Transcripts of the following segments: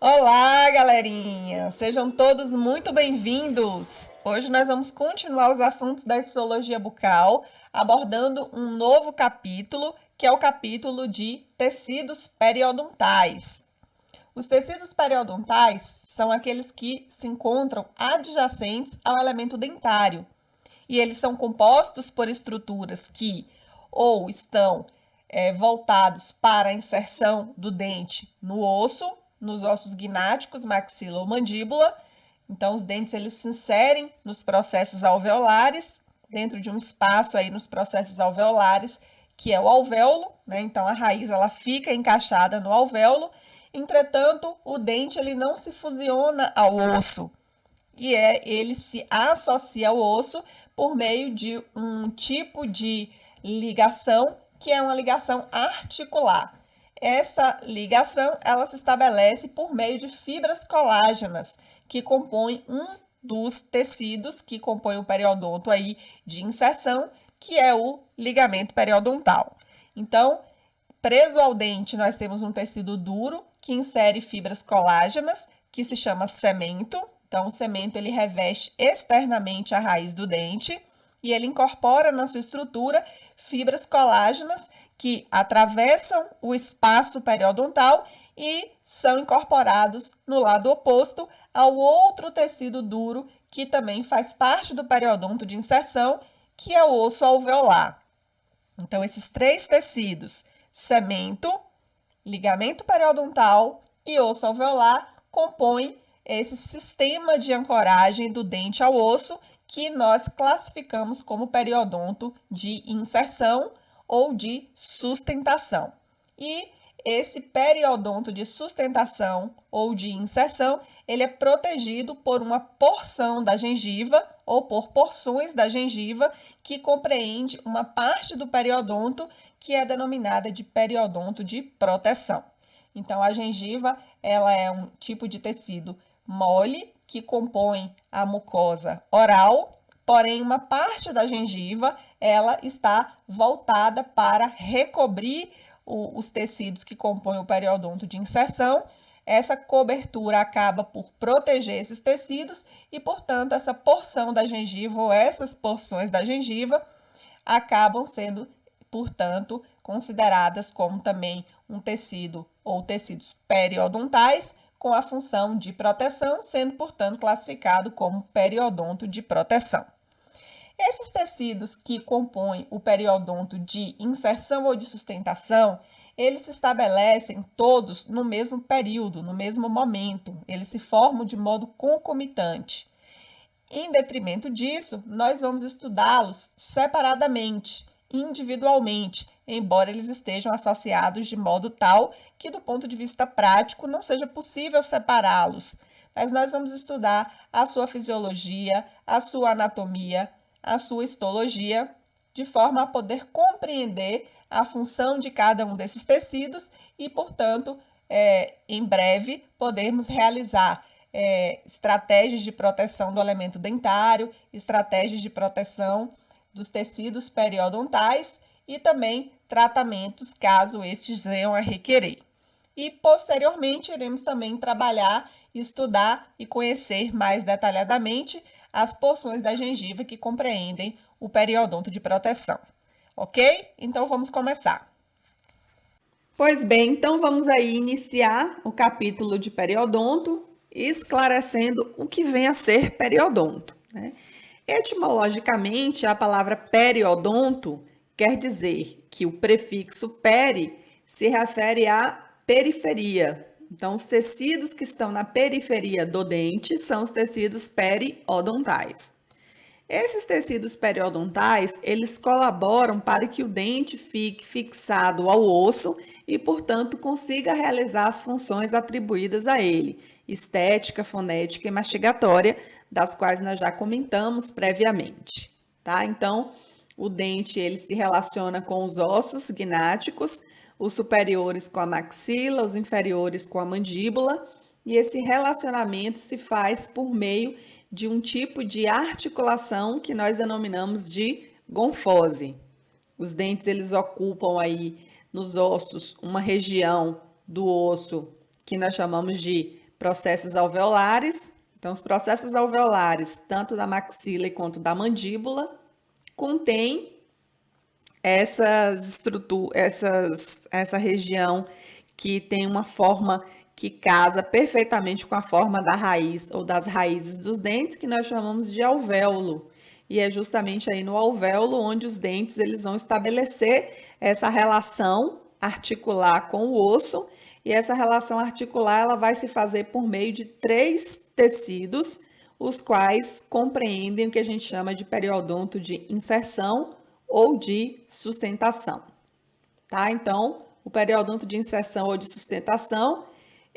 Olá, galerinha! Sejam todos muito bem-vindos! Hoje nós vamos continuar os assuntos da histologia bucal, abordando um novo capítulo, que é o capítulo de tecidos periodontais. Os tecidos periodontais são aqueles que se encontram adjacentes ao elemento dentário, e eles são compostos por estruturas que ou estão voltados para a inserção do dente no osso, nos ossos gnáticos, maxila ou mandíbula. Então, os dentes eles se inserem nos processos alveolares, dentro de um espaço aí nos processos alveolares, que é o alvéolo, né? Então, a raiz ela fica encaixada no alvéolo. Entretanto, o dente ele não se fusiona ao osso, e ele se associa ao osso por meio de um tipo de ligação, que é uma ligação articular. Essa ligação ela se estabelece por meio de fibras colágenas, que compõem um dos tecidos que compõem o periodonto aí de inserção, que é o ligamento periodontal. Então, preso ao dente, nós temos um tecido duro que insere fibras colágenas, que se chama cemento. Então, o cemento ele reveste externamente a raiz do dente e ele incorpora na sua estrutura fibras colágenas que atravessam o espaço periodontal e são incorporados no lado oposto ao outro tecido duro que também faz parte do periodonto de inserção, que é o osso alveolar. Então, esses três tecidos, cemento, ligamento periodontal e osso alveolar, compõem esse sistema de ancoragem do dente ao osso que nós classificamos como periodonto de inserção ou de sustentação. E esse periodonto de sustentação ou de inserção, ele é protegido por uma porção da gengiva ou por porções da gengiva que compreende uma parte do periodonto que é denominada de periodonto de proteção. Então, a gengiva ela é um tipo de tecido mole que compõe a mucosa oral, porém uma parte da gengiva ela está voltada para recobrir os tecidos que compõem o periodonto de inserção. Essa cobertura acaba por proteger esses tecidos e, portanto, essa porção da gengiva ou essas porções da gengiva acabam sendo, portanto, consideradas como também um tecido ou tecidos periodontais com a função de proteção, sendo, portanto, classificado como periodonto de proteção. Esses tecidos que compõem o periodonto de inserção ou de sustentação, eles se estabelecem todos no mesmo período, no mesmo momento. Eles se formam de modo concomitante. Em detrimento disso, nós vamos estudá-los separadamente, individualmente, embora eles estejam associados de modo tal que, do ponto de vista prático, não seja possível separá-los. Mas nós vamos estudar a sua fisiologia, a sua anatomia, a sua histologia, de forma a poder compreender a função de cada um desses tecidos e, portanto, em breve, podermos realizar estratégias de proteção do elemento dentário, estratégias de proteção dos tecidos periodontais e também tratamentos, caso estes venham a requerer. E, posteriormente, iremos também trabalhar, estudar e conhecer mais detalhadamente as porções da gengiva que compreendem o periodonto de proteção. Ok? Então, vamos começar. Pois bem, então vamos aí iniciar o capítulo de periodonto, esclarecendo o que vem a ser periodonto, né? Etimologicamente, a palavra periodonto quer dizer que o prefixo peri se refere à periferia. Então, os tecidos que estão na periferia do dente são os tecidos periodontais. Esses tecidos periodontais, eles colaboram para que o dente fique fixado ao osso e, portanto, consiga realizar as funções atribuídas a ele, estética, fonética e mastigatória, das quais nós já comentamos previamente, tá? Então, o dente ele se relaciona com os ossos gnáticos, os superiores com a maxila, os inferiores com a mandíbula, e esse relacionamento se faz por meio de um tipo de articulação que nós denominamos de gonfose. Os dentes eles ocupam aí nos ossos uma região do osso que nós chamamos de processos alveolares. Então, os processos alveolares, tanto da maxila quanto da mandíbula, contém essa região que tem uma forma que casa perfeitamente com a forma da raiz ou das raízes dos dentes, que nós chamamos de alvéolo. E é justamente aí no alvéolo onde os dentes eles vão estabelecer essa relação articular com o osso, e essa relação articular ela vai se fazer por meio de 3 tecidos, os quais compreendem o que a gente chama de periodonto de inserção ou de sustentação. Tá? Então, o periodonto de inserção ou de sustentação,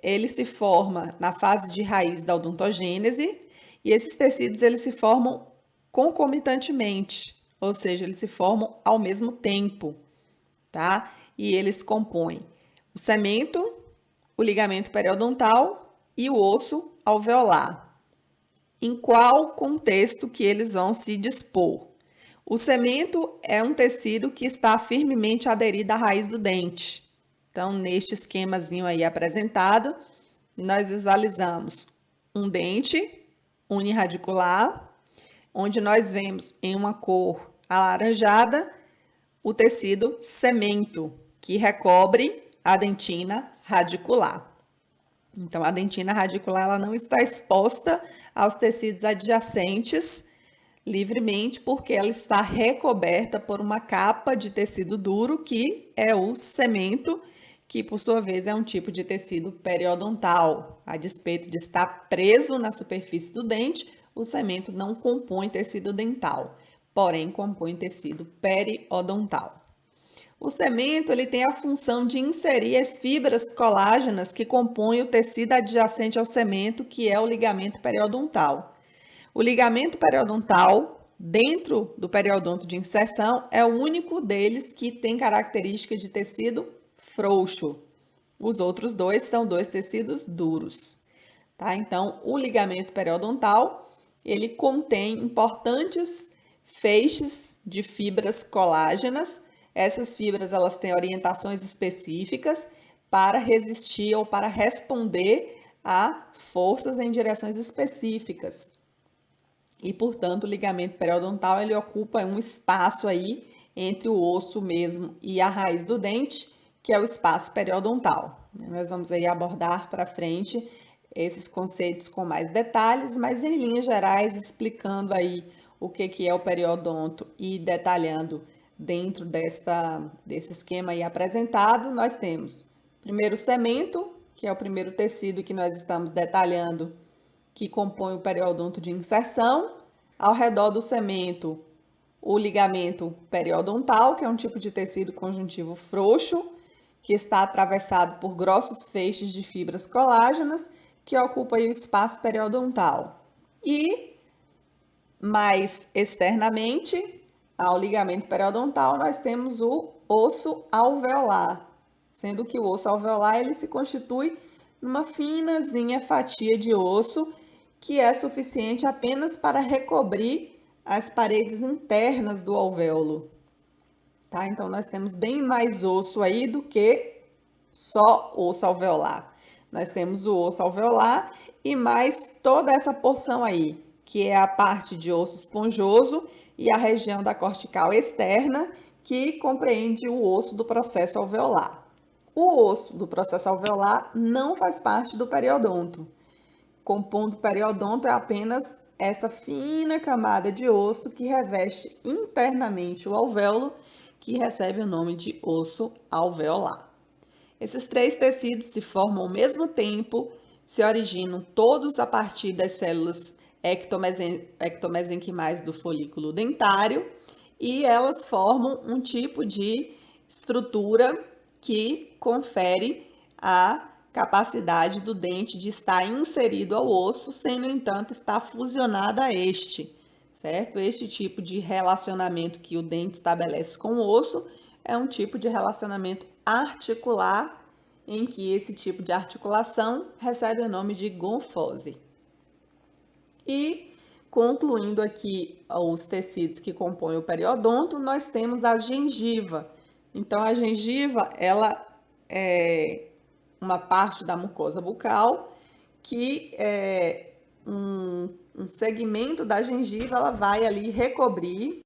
ele se forma na fase de raiz da odontogênese, e esses tecidos eles se formam concomitantemente, ou seja, eles se formam ao mesmo tempo, tá? E eles compõem o cemento, o ligamento periodontal e o osso alveolar. Em qual contexto que eles vão se dispor? O cemento é um tecido que está firmemente aderido à raiz do dente. Então, neste esquemazinho aí apresentado, nós visualizamos um dente unirradicular, onde nós vemos em uma cor alaranjada o tecido cemento, que recobre a dentina radicular. Então, a dentina radicular ela não está exposta aos tecidos adjacentes livremente, porque ela está recoberta por uma capa de tecido duro, que é o cemento, que por sua vez é um tipo de tecido periodontal. A despeito de estar preso na superfície do dente, o cemento não compõe tecido dental, porém compõe tecido periodontal. O cemento ele tem a função de inserir as fibras colágenas que compõem o tecido adjacente ao cemento, que é o ligamento periodontal. O ligamento periodontal, dentro do periodonto de inserção, é o único deles que tem característica de tecido frouxo. Os outros dois são dois tecidos duros. Tá? Então, o ligamento periodontal, ele contém importantes feixes de fibras colágenas. Essas fibras elas têm orientações específicas para resistir ou para responder a forças em direções específicas. E, portanto, o ligamento periodontal ele ocupa um espaço aí entre o osso mesmo e a raiz do dente, que é o espaço periodontal. Nós vamos aí abordar para frente esses conceitos com mais detalhes, mas em linhas gerais, explicando aí o que é o periodonto e detalhando dentro desse esquema aí apresentado, nós temos primeiro o cemento, que é o primeiro tecido que nós estamos detalhando, que compõe o periodonto de inserção. Ao redor do cemento, o ligamento periodontal, que é um tipo de tecido conjuntivo frouxo, que está atravessado por grossos feixes de fibras colágenas, que ocupa aí o espaço periodontal. E, mais externamente, ao ligamento periodontal, nós temos o osso alveolar, sendo que o osso alveolar ele se constitui numa finazinha fatia de osso que é suficiente apenas para recobrir as paredes internas do alvéolo. Tá? Então, nós temos bem mais osso aí do que só osso alveolar. Nós temos o osso alveolar e mais toda essa porção aí, que é a parte de osso esponjoso e a região da cortical externa, que compreende o osso do processo alveolar. O osso do processo alveolar não faz parte do periodonto. Compondo o periodonto é apenas essa fina camada de osso que reveste internamente o alvéolo, que recebe o nome de osso alveolar. Esses 3 tecidos se formam ao mesmo tempo, se originam todos a partir das células ectomesenquimais do folículo dentário, e elas formam um tipo de estrutura que confere a capacidade do dente de estar inserido ao osso, sem, no entanto, estar fusionada a este, certo? Este tipo de relacionamento que o dente estabelece com o osso é um tipo de relacionamento articular, em que esse tipo de articulação recebe o nome de gonfose. E, concluindo aqui os tecidos que compõem o periodonto, nós temos a gengiva. Então, a gengiva, ela é uma parte da mucosa bucal que um segmento da gengiva ela vai ali recobrir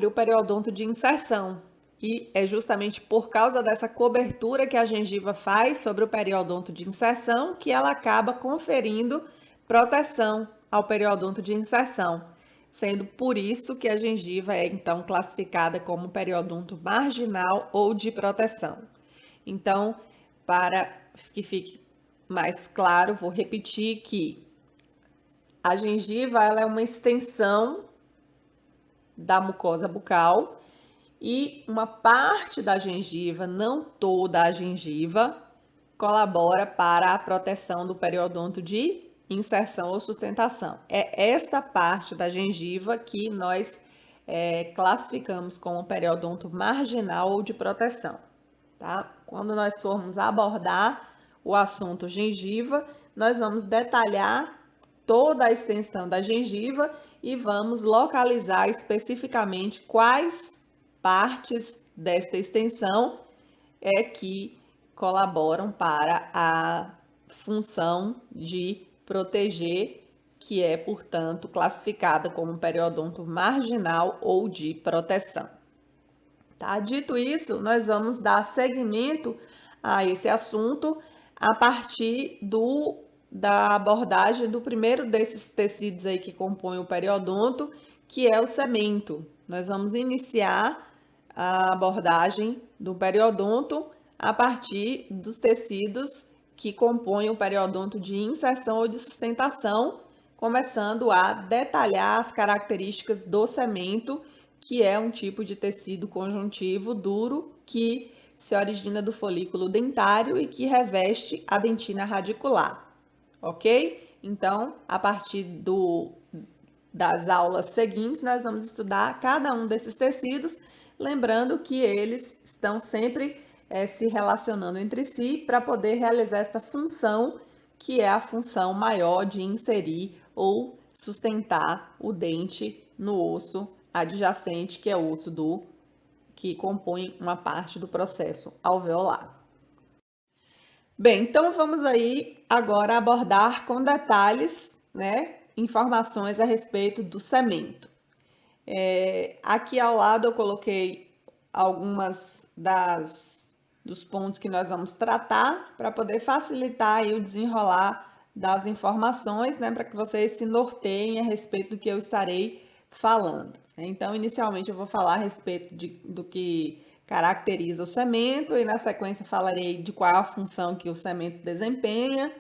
o periodonto de inserção. E é justamente por causa dessa cobertura que a gengiva faz sobre o periodonto de inserção que ela acaba conferindo proteção ao periodonto de inserção, sendo por isso que a gengiva é então classificada como periodonto marginal ou de proteção. Então, para que fique mais claro, vou repetir que a gengiva ela é uma extensão da mucosa bucal e uma parte da gengiva, não toda a gengiva, colabora para a proteção do periodonto de inserção ou sustentação. É esta parte da gengiva que nós classificamos como periodonto marginal ou de proteção. Tá? Quando nós formos abordar o assunto gengiva, nós vamos detalhar toda a extensão da gengiva e vamos localizar especificamente quais partes desta extensão que colaboram para a função de proteger, que é, portanto, classificada como periodonto marginal ou de proteção. Tá? Dito isso, nós vamos dar seguimento a esse assunto a partir da abordagem do primeiro desses tecidos aí que compõem o periodonto, que é o cemento. Nós vamos iniciar a abordagem do periodonto a partir dos tecidos que compõem o periodonto de inserção ou de sustentação, começando a detalhar as características do cemento, que é um tipo de tecido conjuntivo duro que se origina do folículo dentário e que reveste a dentina radicular, ok? Então, a partir das aulas seguintes, nós vamos estudar cada um desses tecidos, lembrando que eles estão sempre se relacionando entre si para poder realizar esta função, que é a função maior de inserir ou sustentar o dente no osso adjacente, que é o osso que compõe uma parte do processo alveolar. Bem, então vamos aí agora abordar com detalhes, informações a respeito do cemento. Aqui ao lado eu coloquei algumas dos pontos que nós vamos tratar para poder facilitar aí o desenrolar das informações, para que vocês se norteiem a respeito do que eu estarei falando. Então, inicialmente eu vou falar a respeito do que caracteriza o cemento e na sequência falarei de qual a função que o cemento desempenha,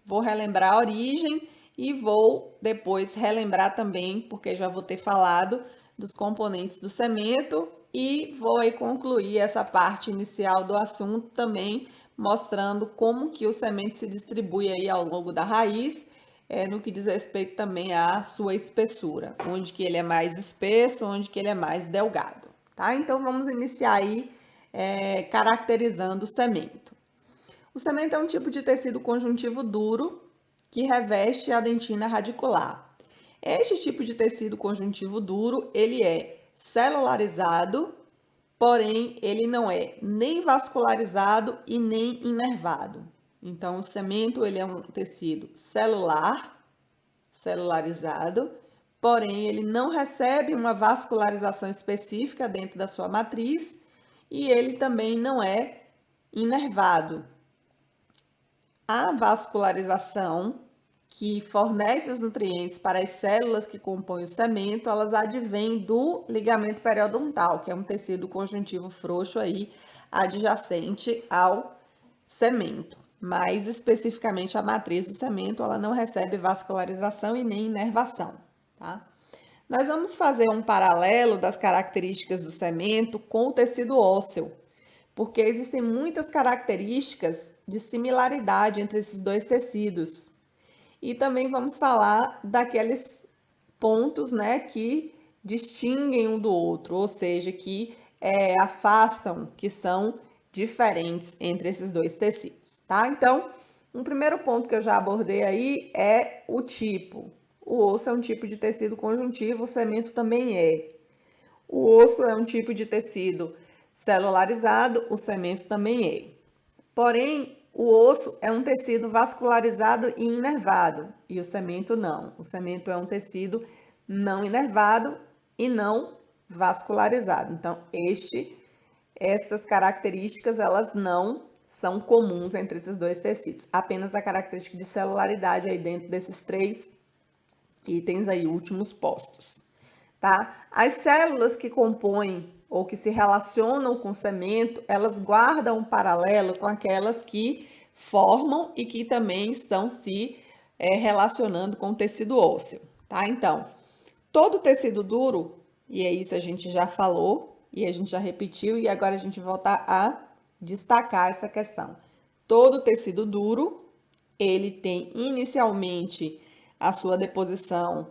vou relembrar a origem e vou depois relembrar também, porque já vou ter falado dos componentes do cemento e vou aí concluir essa parte inicial do assunto também mostrando como que o cemento se distribui aí ao longo da raiz, no que diz respeito também à sua espessura, onde que ele é mais espesso, onde que ele é mais delgado, tá? Então vamos iniciar aí caracterizando o cemento. O cemento é um tipo de tecido conjuntivo duro que reveste a dentina radicular. Este tipo de tecido conjuntivo duro, ele é celularizado, porém ele não é nem vascularizado e nem inervado. Então, o cemento ele é um tecido celularizado, porém ele não recebe uma vascularização específica dentro da sua matriz e ele também não é inervado. A vascularização que fornece os nutrientes para as células que compõem o cemento, elas advêm do ligamento periodontal, que é um tecido conjuntivo frouxo aí adjacente ao cemento. Mais especificamente a matriz do cemento, ela não recebe vascularização e nem inervação, tá? Nós vamos fazer um paralelo das características do cemento com o tecido ósseo, porque existem muitas características de similaridade entre esses dois tecidos. E também vamos falar daqueles pontos, que distinguem um do outro, ou seja, que afastam, que são diferentes entre esses dois tecidos, tá? Então, um primeiro ponto que eu já abordei aí é o tipo. O osso é um tipo de tecido conjuntivo, o cemento também é. O osso é um tipo de tecido celularizado, o cemento também é. Porém, O osso é um tecido vascularizado e inervado, e o cemento não. O cemento é um tecido não inervado e não vascularizado. Então, estas características, elas não são comuns entre esses dois tecidos. Apenas a característica de celularidade aí dentro desses 3 itens aí últimos postos, tá? As células que compõem ou que se relacionam com o cemento, elas guardam um paralelo com aquelas que formam e que também estão se relacionando com o tecido ósseo, tá? Então, todo tecido duro, e é isso a gente já falou, e a gente já repetiu, e agora a gente volta a destacar essa questão. Todo tecido duro, ele tem inicialmente a sua deposição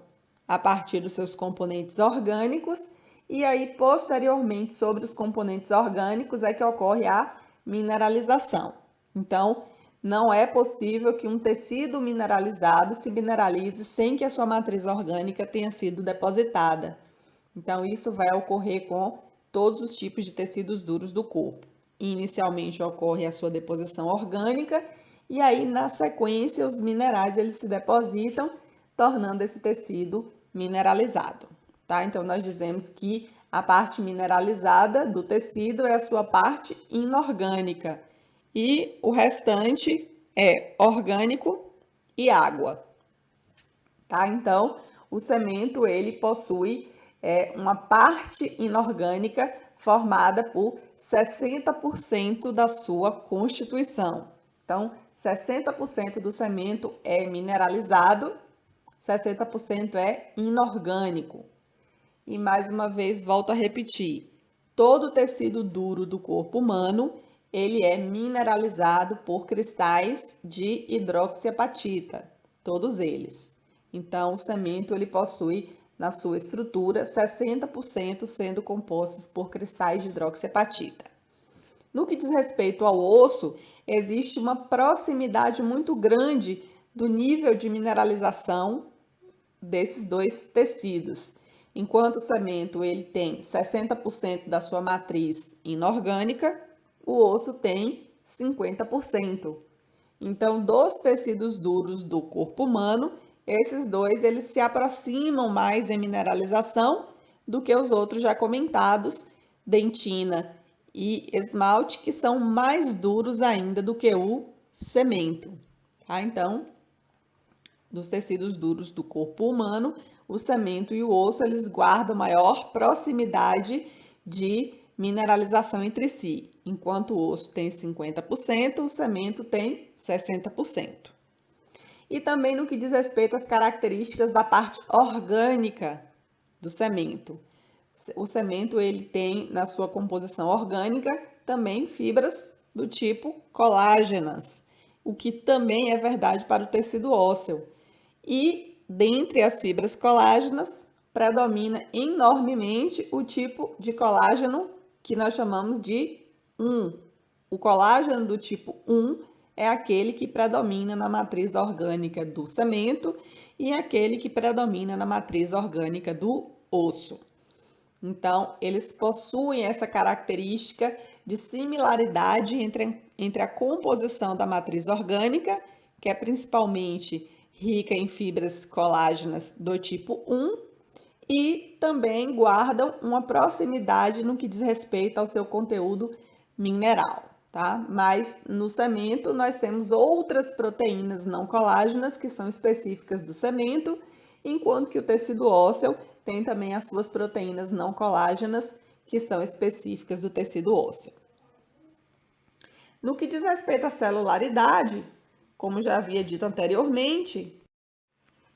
a partir dos seus componentes orgânicos, e aí, posteriormente, sobre os componentes orgânicos é que ocorre a mineralização. Então, não é possível que um tecido mineralizado se mineralize sem que a sua matriz orgânica tenha sido depositada. Então, isso vai ocorrer com todos os tipos de tecidos duros do corpo. Inicialmente ocorre a sua deposição orgânica e aí, na sequência, os minerais eles se depositam, tornando esse tecido mineralizado, tá? Então, nós dizemos que a parte mineralizada do tecido é a sua parte inorgânica e o restante é orgânico e água, tá? Então, o cemento, ele possui uma parte inorgânica formada por 60% da sua constituição. Então, 60% do cemento é mineralizado, 60% é inorgânico. E mais uma vez, volto a repetir, todo tecido duro do corpo humano, ele é mineralizado por cristais de hidroxiapatita, todos eles. Então, o cemento, ele possui na sua estrutura 60% sendo compostos por cristais de hidroxiapatita. No que diz respeito ao osso, existe uma proximidade muito grande do nível de mineralização desses dois tecidos. Enquanto o cemento ele tem 60% da sua matriz inorgânica, o osso tem 50%. Então, dos tecidos duros do corpo humano, esses dois eles se aproximam mais em mineralização do que os outros já comentados, dentina e esmalte, que são mais duros ainda do que o cemento. Tá? Então, dos tecidos duros do corpo humano, o cemento e o osso eles guardam maior proximidade de mineralização entre si. Enquanto o osso tem 50%, o cemento tem 60%. E também no que diz respeito às características da parte orgânica do cemento. O cemento ele tem na sua composição orgânica também fibras do tipo colágenas, o que também é verdade para o tecido ósseo. E dentre as fibras colágenas predomina enormemente o tipo de colágeno que nós chamamos de 1. O colágeno do tipo 1 é aquele que predomina na matriz orgânica do cemento e aquele que predomina na matriz orgânica do osso. Então, eles possuem essa característica de similaridade entre a composição da matriz orgânica, que é principalmente rica em fibras colágenas do tipo 1, e também guardam uma proximidade no que diz respeito ao seu conteúdo mineral, tá? Mas no cemento nós temos outras proteínas não colágenas que são específicas do cemento, enquanto que o tecido ósseo tem também as suas proteínas não colágenas que são específicas do tecido ósseo. No que diz respeito à celularidade, como já havia dito anteriormente,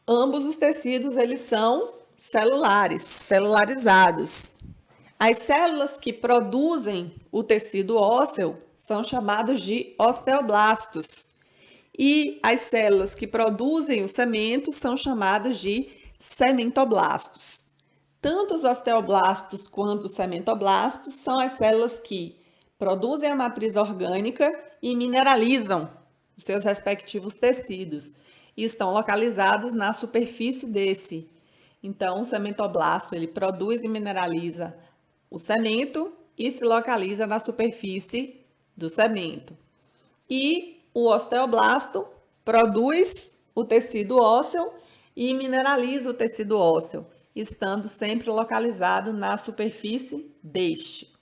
ambos os tecidos eles são celularizados. As células que produzem o tecido ósseo são chamadas de osteoblastos e as células que produzem o cemento são chamadas de cementoblastos. Tanto os osteoblastos quanto os cementoblastos são as células que produzem a matriz orgânica e mineralizam os seus respectivos tecidos e estão localizados na superfície desse. Então, o cementoblasto ele produz e mineraliza o cemento e se localiza na superfície do cemento. E o osteoblasto produz o tecido ósseo e mineraliza o tecido ósseo, estando sempre localizado na superfície deste.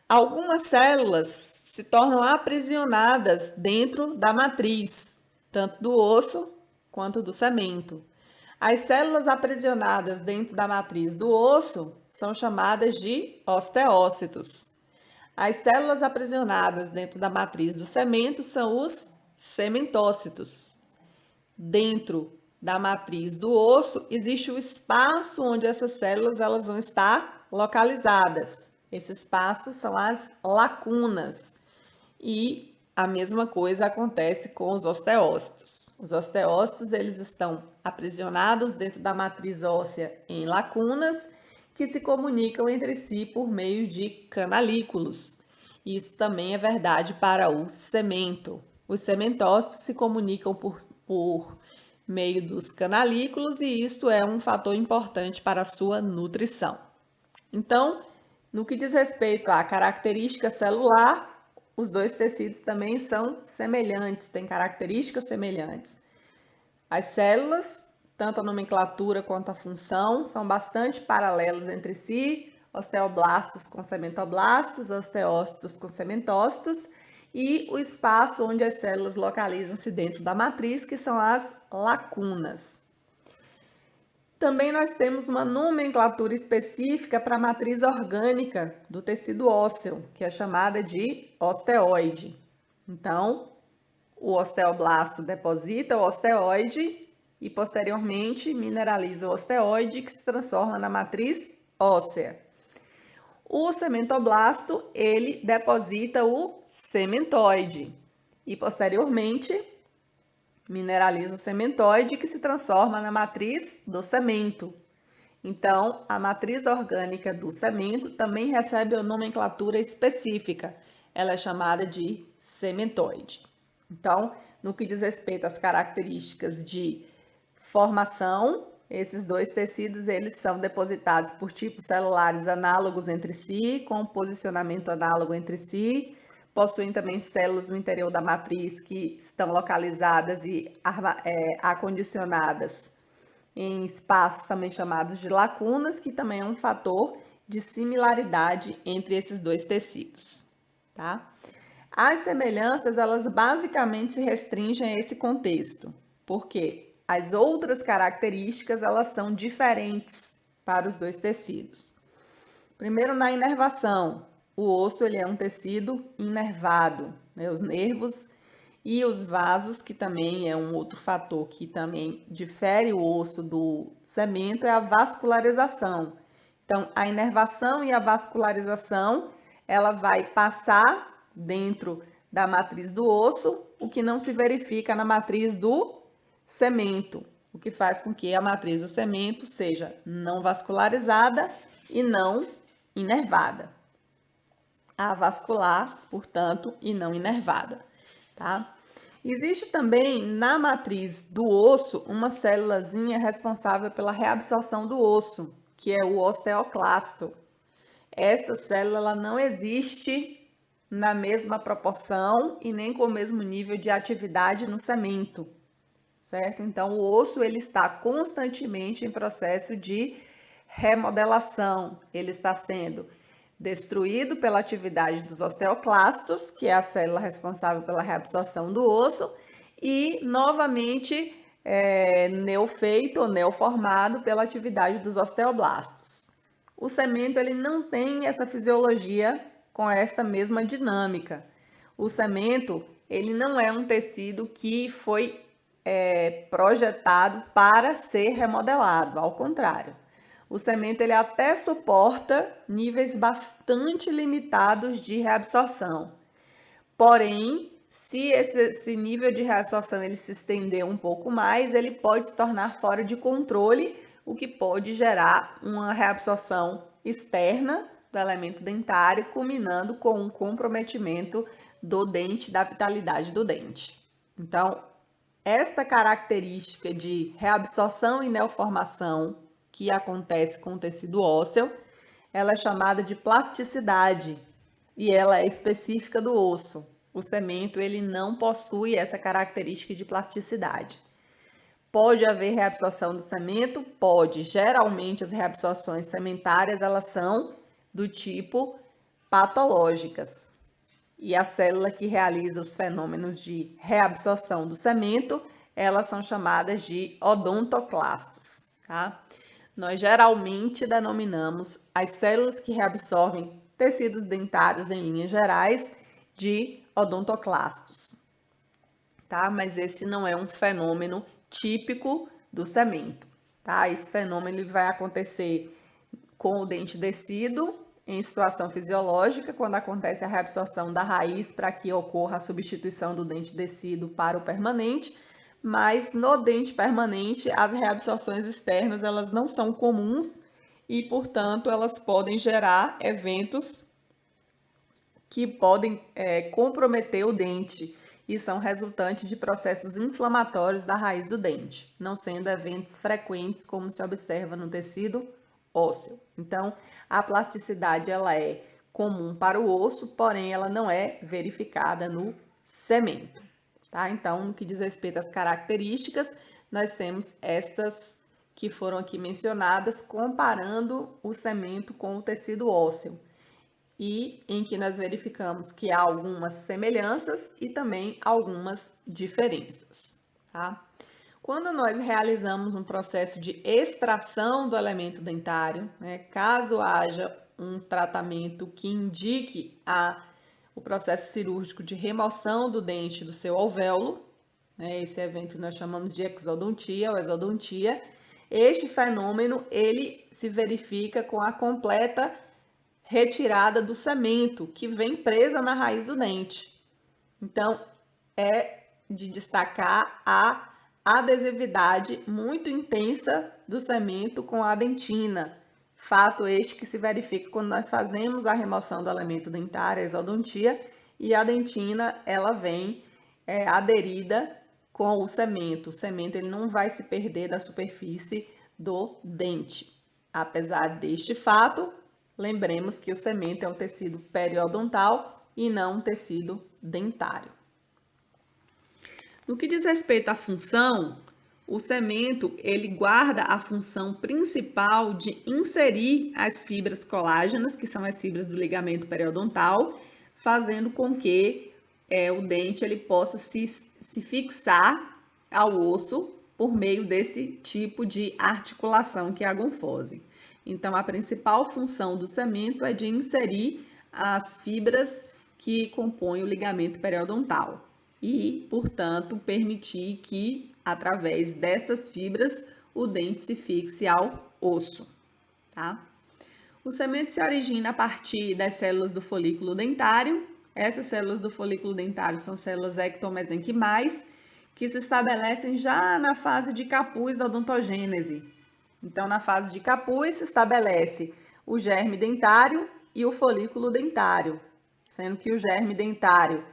Algumas células se tornam aprisionadas dentro da matriz, tanto do osso quanto do cemento. As células aprisionadas dentro da matriz do osso são chamadas de osteócitos. As células aprisionadas dentro da matriz do cemento são os cementócitos. Dentro da matriz do osso existe o espaço onde essas células vão estar localizadas. Esse espaço são as lacunas. E a mesma coisa acontece com os osteócitos. Os osteócitos eles estão aprisionados dentro da matriz óssea em lacunas que se comunicam entre si por meio de canalículos. Isso também é verdade para o cemento. Os cementócitos se comunicam por meio dos canalículos e isso é um fator importante para a sua nutrição. Então, no que diz respeito à característica celular, os dois tecidos também são semelhantes, têm características semelhantes. As células, tanto a nomenclatura quanto a função, são bastante paralelos entre si, osteoblastos com cementoblastos, osteócitos com cementócitos, e o espaço onde as células localizam-se dentro da matriz, que são as lacunas. Também nós temos uma nomenclatura específica para a matriz orgânica do tecido ósseo, que é chamada de osteoide. Então, o osteoblasto deposita o osteoide e, posteriormente, mineraliza o osteoide, que se transforma na matriz óssea. O cementoblasto, ele deposita o cementoide e, posteriormente, mineraliza o cementoide, que se transforma na matriz do cemento. Então, a matriz orgânica do cemento também recebe uma nomenclatura específica. Ela é chamada de cementoide. Então, no que diz respeito às características de formação, esses dois tecidos eles são depositados por tipos celulares análogos entre si, com posicionamento análogo entre si, possuem também células no interior da matriz que estão localizadas e acondicionadas em espaços também chamados de lacunas, que também é um fator de similaridade entre esses dois tecidos, tá? As semelhanças, elas basicamente se restringem a esse contexto, porque as outras características, elas são diferentes para os dois tecidos. Primeiro, na inervação. O osso ele é um tecido inervado, né? Os nervos e os vasos, que também é um outro fator que também difere o osso do cemento, é a vascularização. Então, a inervação e a vascularização, ela vai passar dentro da matriz do osso, o que não se verifica na matriz do cemento, o que faz com que a matriz do cemento seja não vascularizada e não inervada. Avascular, portanto, e não inervada, tá? Existe também na matriz do osso uma célulazinha responsável pela reabsorção do osso, que é o osteoclasto. Esta célula ela não existe na mesma proporção e nem com o mesmo nível de atividade no cemento, certo? Então, o osso ele está constantemente em processo de remodelação, ele está sendo destruído pela atividade dos osteoclastos, que é a célula responsável pela reabsorção do osso, e novamente neofeito ou neoformado pela atividade dos osteoblastos. O cemento ele não tem essa fisiologia com esta mesma dinâmica. O cemento ele não é um tecido que foi projetado para ser remodelado, ao contrário. O cemento ele até suporta níveis bastante limitados de reabsorção. Porém, se esse nível de reabsorção ele se estender um pouco mais, ele pode se tornar fora de controle, o que pode gerar uma reabsorção externa do elemento dentário, culminando com um comprometimento do dente, da vitalidade do dente. Então, esta característica de reabsorção e neoformação que acontece com o tecido ósseo, ela é chamada de plasticidade e ela é específica do osso. o cemento ele não possui essa característica de plasticidade. Pode haver reabsorção do cemento? Pode. Geralmente as reabsorções cementárias elas são do tipo patológicas. E a célula que realiza os fenômenos de reabsorção do cemento, elas são chamadas de odontoclastos, tá? Nós geralmente denominamos as células que reabsorvem tecidos dentários em linhas gerais de odontoclastos, tá? Mas esse não é um fenômeno típico do cemento, tá? Esse fenômeno ele vai acontecer com o dente descido em situação fisiológica, quando acontece a reabsorção da raiz para que ocorra a substituição do dente descido para o permanente, mas no dente permanente as reabsorções externas elas não são comuns e, portanto, elas podem gerar eventos que podem comprometer o dente e são resultantes de processos inflamatórios da raiz do dente, não sendo eventos frequentes como se observa no tecido ósseo. Então, a plasticidade ela é comum para o osso, porém ela não é verificada no cemento, tá? Então, no que diz respeito às características, nós temos estas que foram aqui mencionadas, comparando o cemento com o tecido ósseo, e em que nós verificamos que há algumas semelhanças e também algumas diferenças, tá? Quando nós realizamos um processo de extração do elemento dentário, né, caso haja um tratamento que indique o processo cirúrgico de remoção do dente do seu alvéolo, né, esse evento nós chamamos de exodontia ou exodontia, este fenômeno ele se verifica com a completa retirada do cemento que vem presa na raiz do dente. Então, é de destacar a adesividade muito intensa do cemento com a dentina. Fato este que se verifica quando nós fazemos a remoção do elemento dentário, a exodontia, e a dentina ela vem aderida com o cemento. O cemento ele não vai se perder da superfície do dente. Apesar deste fato, lembremos que o cemento é um tecido periodontal e não um tecido dentário. No que diz respeito à função, o cemento ele guarda a função principal de inserir as fibras colágenas, que são as fibras do ligamento periodontal, fazendo com que o dente ele possa se fixar ao osso por meio desse tipo de articulação que é a gonfose. Então, a principal função do cemento é de inserir as fibras que compõem o ligamento periodontal e, portanto, permitir que, através destas fibras, o dente se fixe ao osso, tá? O cemento se origina a partir das células do folículo dentário. Essas células do folículo dentário são células ectomesenquimais, que se estabelecem já na fase de capuz da odontogênese. Então, na fase de capuz, se estabelece o germe dentário e o folículo dentário, sendo que o germe dentário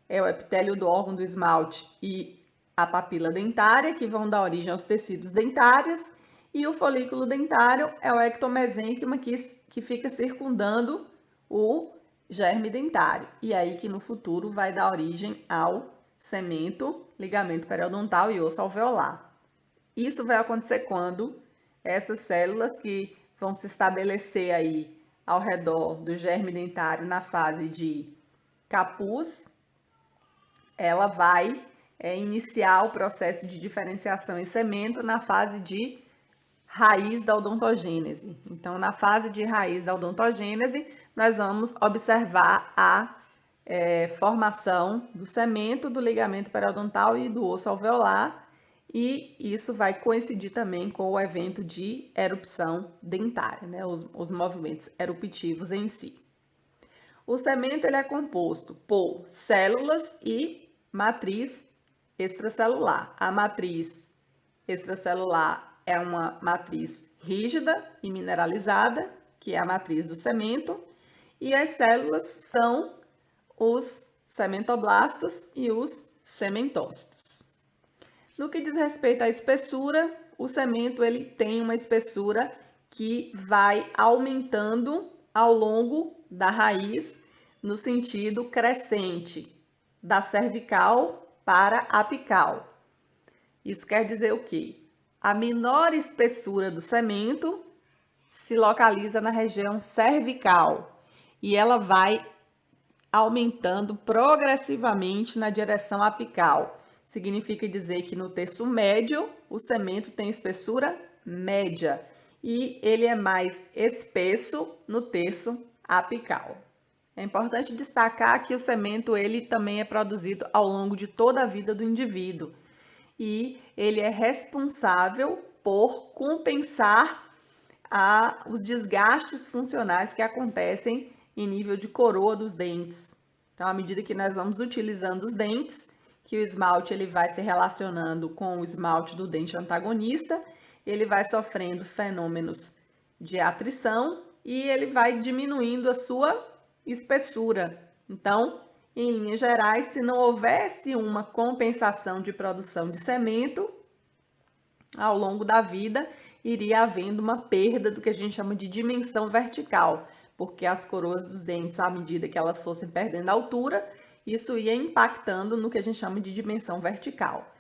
é o epitélio do órgão do esmalte e a papila dentária, que vão dar origem aos tecidos dentários, e o folículo dentário é o ectomesênquima que fica circundando o germe dentário. E aí que no futuro vai dar origem ao cemento, ligamento periodontal e osso alveolar. Isso vai acontecer quando essas células que vão se estabelecer aí ao redor do germe dentário na fase de capuz, ela vai iniciar o processo de diferenciação em cemento na fase de raiz da odontogênese. Então, na fase de raiz da odontogênese, nós vamos observar a formação do cemento, do ligamento periodontal e do osso alveolar, e isso vai coincidir também com o evento de erupção dentária, né? Os movimentos eruptivos em si. O cemento ele é composto por células e matriz extracelular. A matriz extracelular é uma matriz rígida e mineralizada, que é a matriz do cemento, e as células são os cementoblastos e os cementócitos. No que diz respeito à espessura, o cemento ele tem uma espessura que vai aumentando ao longo da raiz no sentido crescente. da cervical para apical. Isso quer dizer o quê? A menor espessura do semento se localiza na região cervical e ela vai aumentando progressivamente na direção apical. Significa dizer que no terço médio o semento tem espessura média e ele é mais espesso no terço apical. É importante destacar que o semento ele também é produzido ao longo de toda a vida do indivíduo e ele é responsável por compensar os desgastes funcionais que acontecem em nível de coroa dos dentes. Então, à medida que nós vamos utilizando os dentes, que o esmalte ele vai se relacionando com o esmalte do dente antagonista, ele vai sofrendo fenômenos de atrição e ele vai diminuindo a sua espessura. Então, em linhas gerais, se não houvesse uma compensação de produção de cimento ao longo da vida, iria havendo uma perda do que a gente chama de dimensão vertical, porque as coroas dos dentes, à medida que elas fossem perdendo altura, isso ia impactando no que a gente chama de dimensão vertical.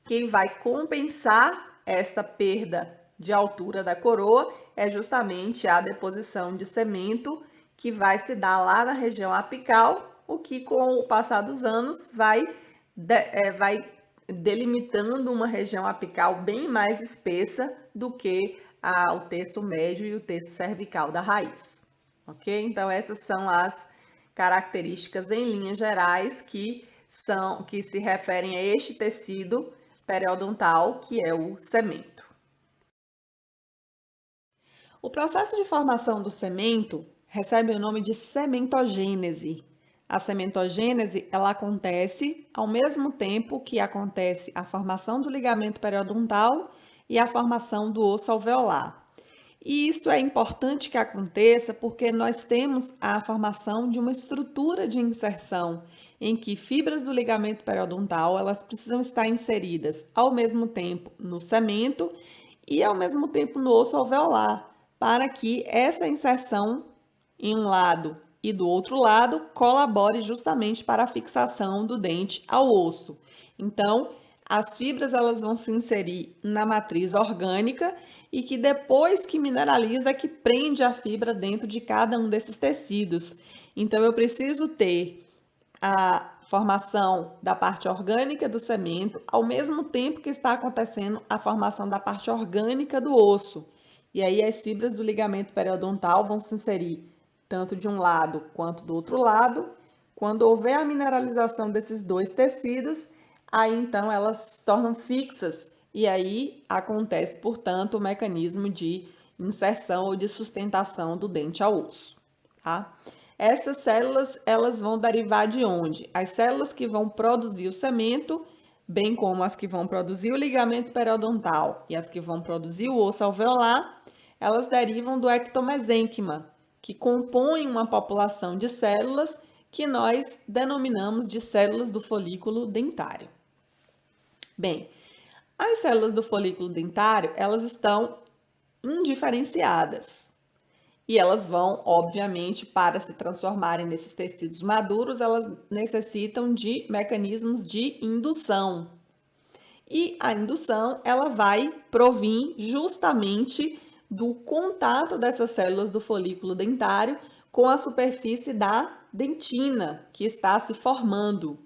Quem vai compensar essa perda de altura da coroa é justamente a deposição de cimento que vai se dar lá na região apical, o que com o passar dos anos vai delimitando uma região apical bem mais espessa do que o terço médio e o terço cervical da raiz. Ok? Então, essas são as características em linhas gerais que se referem a este tecido periodontal, que é o cemento. O processo de formação do cemento recebe o nome de cementogênese. A cementogênese ela acontece ao mesmo tempo que acontece a formação do ligamento periodontal e a formação do osso alveolar. E isso é importante que aconteça porque nós temos a formação de uma estrutura de inserção em que fibras do ligamento periodontal elas precisam estar inseridas ao mesmo tempo no cemento e ao mesmo tempo no osso alveolar, para que essa inserção em um lado e do outro lado colabore justamente para a fixação do dente ao osso. Então, as fibras elas vão se inserir na matriz orgânica e que depois que mineraliza, que prende a fibra dentro de cada um desses tecidos. Então, eu preciso ter a formação da parte orgânica do cemento ao mesmo tempo que está acontecendo a formação da parte orgânica do osso. E aí as fibras do ligamento periodontal vão se inserir tanto de um lado quanto do outro lado. Quando houver a mineralização desses dois tecidos, aí então elas se tornam fixas e aí acontece, portanto, o mecanismo de inserção ou de sustentação do dente ao osso, tá? Essas células, elas vão derivar de onde? As células que vão produzir o cemento, bem como as que vão produzir o ligamento periodontal e as que vão produzir o osso alveolar, elas derivam do ectomesênquima, que compõe uma população de células que nós denominamos de células do folículo dentário. Bem, as células do folículo dentário, elas estão indiferenciadas. E elas vão, obviamente, para se transformarem nesses tecidos maduros, elas necessitam de mecanismos de indução. E a indução, ela vai provir justamente do contato dessas células do folículo dentário com a superfície da dentina que está se formando.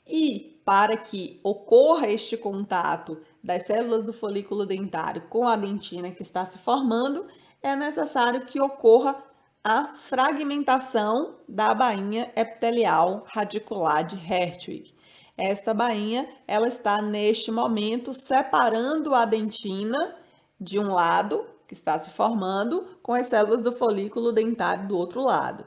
E para que ocorra este contato das células do folículo dentário com a dentina que está se formando, é necessário que ocorra a fragmentação da bainha epitelial radicular de Hertwig. Esta bainha, ela está neste momento separando a dentina de um lado, que está se formando, com as células do folículo dentário do outro lado.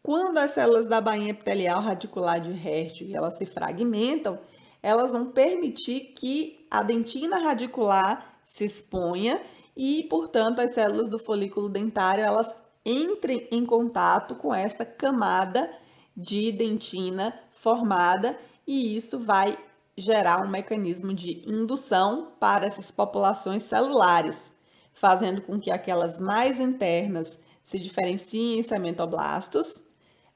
Quando as células da bainha epitelial radicular de Hertwig elas se fragmentam, elas vão permitir que a dentina radicular se exponha e, portanto, as células do folículo dentário elas entrem em contato com essa camada de dentina formada e isso vai gerar um mecanismo de indução para essas populações celulares, fazendo com que aquelas mais internas se diferenciem em cementoblastos,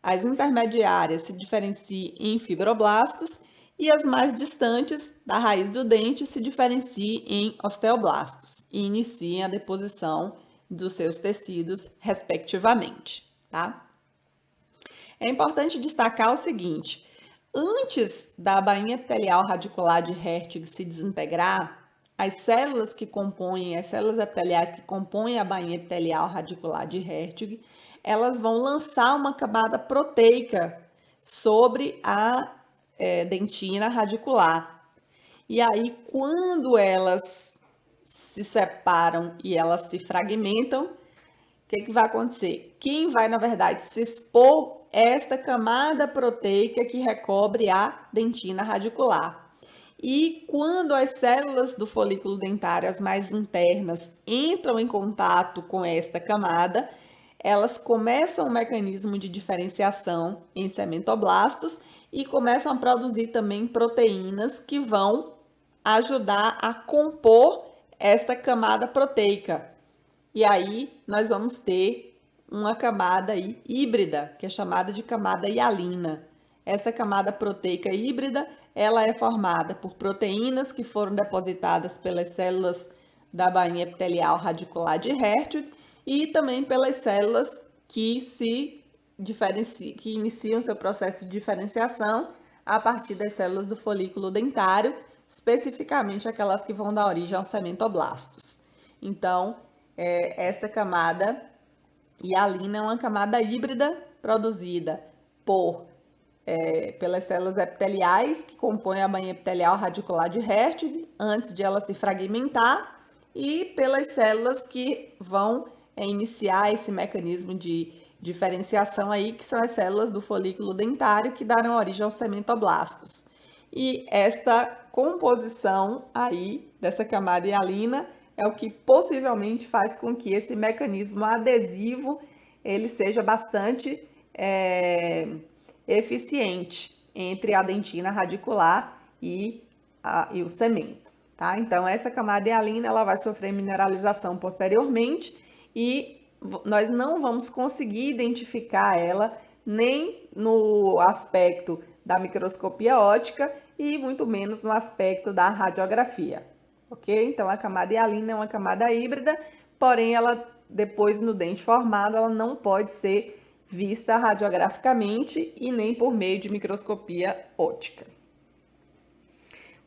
As intermediárias se diferenciam em fibroblastos e as mais distantes da raiz do dente se diferenciam em osteoblastos e iniciam a deposição dos seus tecidos, respectivamente, tá? É importante destacar o seguinte: antes da bainha epitelial radicular de Hertwig se desintegrar, as células epiteliais que compõem a bainha epitelial radicular de Hertwig, elas vão lançar uma camada proteica sobre a dentina radicular. E aí, quando elas se separam e elas se fragmentam, o que vai acontecer? Quem vai, na verdade, se expor é esta camada proteica que recobre a dentina radicular. E quando as células do folículo dentário, as mais internas, entram em contato com esta camada, elas começam um mecanismo de diferenciação em cementoblastos e começam a produzir também proteínas que vão ajudar a compor esta camada proteica. E aí nós vamos ter uma camada aí híbrida, que é chamada de camada hialina. Essa camada proteica híbrida, ela é formada por proteínas que foram depositadas pelas células da bainha epitelial radicular de Hertwig e também pelas células que iniciam seu processo de diferenciação a partir das células do folículo dentário, especificamente aquelas que vão dar origem aos cementoblastos. Então, essa camada hialina é uma camada híbrida produzida pelas células epiteliais que compõem a bainha epitelial radicular de Hertwig, antes de ela se fragmentar, e pelas células que vão iniciar esse mecanismo de diferenciação aí, que são as células do folículo dentário que darão origem aos cementoblastos. E esta composição aí dessa camada hialina é o que possivelmente faz com que esse mecanismo adesivo ele seja bastante eficiente entre a dentina radicular e o cemento. Tá? Então, essa camada hialina ela vai sofrer mineralização posteriormente e nós não vamos conseguir identificar ela nem no aspecto da microscopia óptica e muito menos no aspecto da radiografia. Ok? Então, a camada hialina é uma camada híbrida, porém, ela depois no dente formado, ela não pode ser vista radiograficamente e nem por meio de microscopia óptica.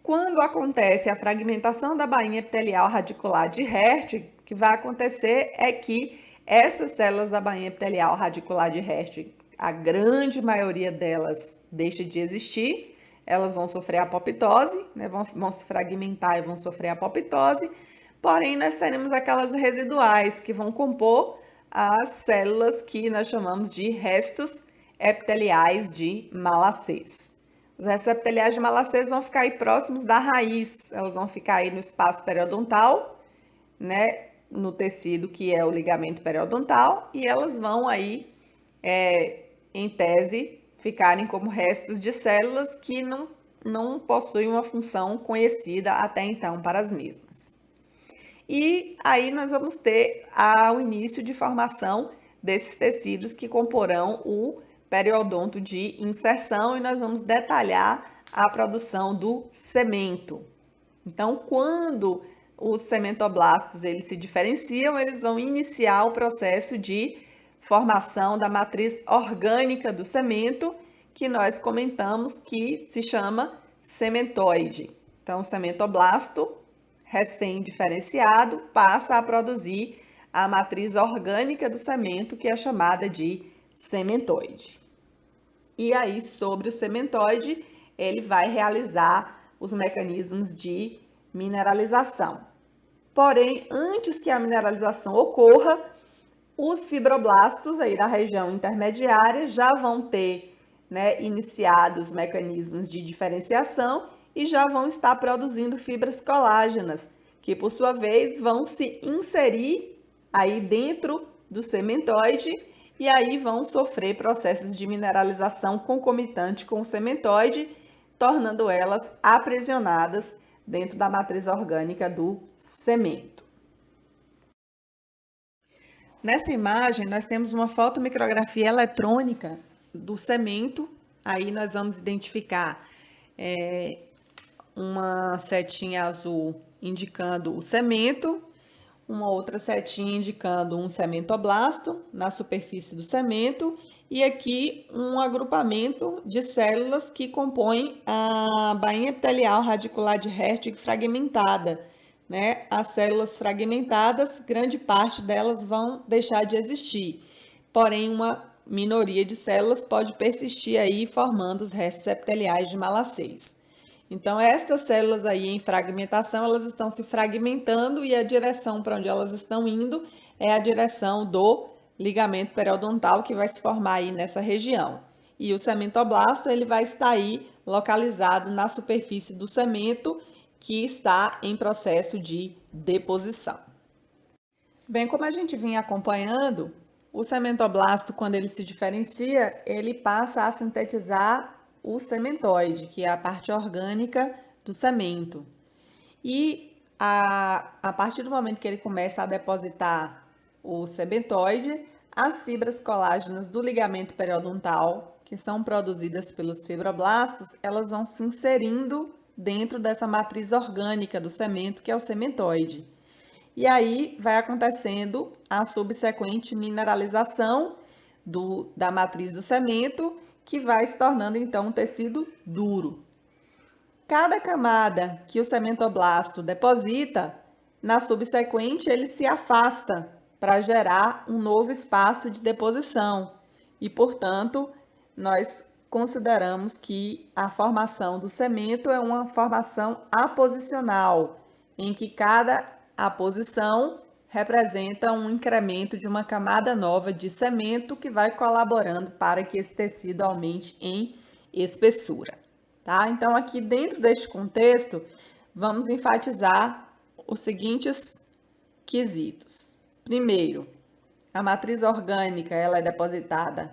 Quando acontece a fragmentação da bainha epitelial radicular de Hertwig, o que vai acontecer é que essas células da bainha epitelial radicular de Hertwig, a grande maioria delas deixa de existir, elas vão sofrer apoptose, né? vão se fragmentar e vão sofrer apoptose, porém nós teremos aquelas residuais que vão compor as células que nós chamamos de restos epiteliais de Malassez. Os restos epiteliais de Malassez vão ficar aí próximos da raiz, elas vão ficar aí no espaço periodontal, né, no tecido que é o ligamento periodontal, e elas vão aí, em tese, ficarem como restos de células que não possuem uma função conhecida até então para as mesmas. E aí nós vamos ter o início de formação desses tecidos que comporão o periodonto de inserção e nós vamos detalhar a produção do cemento. Então, quando os cementoblastos eles se diferenciam, eles vão iniciar o processo de formação da matriz orgânica do cemento, que nós comentamos que se chama cementoide. Então, o cementoblasto recém-diferenciado passa a produzir a matriz orgânica do cemento, que é chamada de cementoide. E aí, sobre o cementoide, ele vai realizar os mecanismos de mineralização. Porém, antes que a mineralização ocorra, os fibroblastos aí da região intermediária já vão ter, né, iniciado os mecanismos de diferenciação e já vão estar produzindo fibras colágenas, que por sua vez vão se inserir aí dentro do cementoide e aí vão sofrer processos de mineralização concomitante com o cementoide, tornando elas aprisionadas dentro da matriz orgânica do cemento. Nessa imagem, nós temos uma fotomicrografia eletrônica do cemento, aí nós vamos identificar uma setinha azul indicando o cemento, uma outra setinha indicando um cementoblasto na superfície do cemento e aqui um agrupamento de células que compõem a bainha epitelial radicular de Hertwig fragmentada, né? As células fragmentadas, grande parte delas vão deixar de existir, porém uma minoria de células pode persistir aí formando os restos epiteliais de Malassez. Então, estas células aí em fragmentação, elas estão se fragmentando e a direção para onde elas estão indo é a direção do ligamento periodontal que vai se formar aí nessa região. E o cementoblasto, ele vai estar aí localizado na superfície do cemento que está em processo de deposição. Bem, como a gente vinha acompanhando, o cementoblasto, quando ele se diferencia, ele passa a sintetizar o cementoide, que é a parte orgânica do cemento. E a partir do momento que ele começa a depositar o cementoide, as fibras colágenas do ligamento periodontal, que são produzidas pelos fibroblastos, elas vão se inserindo dentro dessa matriz orgânica do cemento, que é o cementoide. E aí vai acontecendo a subsequente mineralização da matriz do cemento, que vai se tornando então um tecido duro. Cada camada que o cementoblasto deposita, na subsequente ele se afasta para gerar um novo espaço de deposição e, portanto, nós consideramos que a formação do cemento é uma formação aposicional, em que cada aposição representa um incremento de uma camada nova de cemento que vai colaborando para que esse tecido aumente em espessura. Tá? Então, aqui dentro deste contexto, vamos enfatizar os seguintes quesitos. Primeiro, a matriz orgânica ela é depositada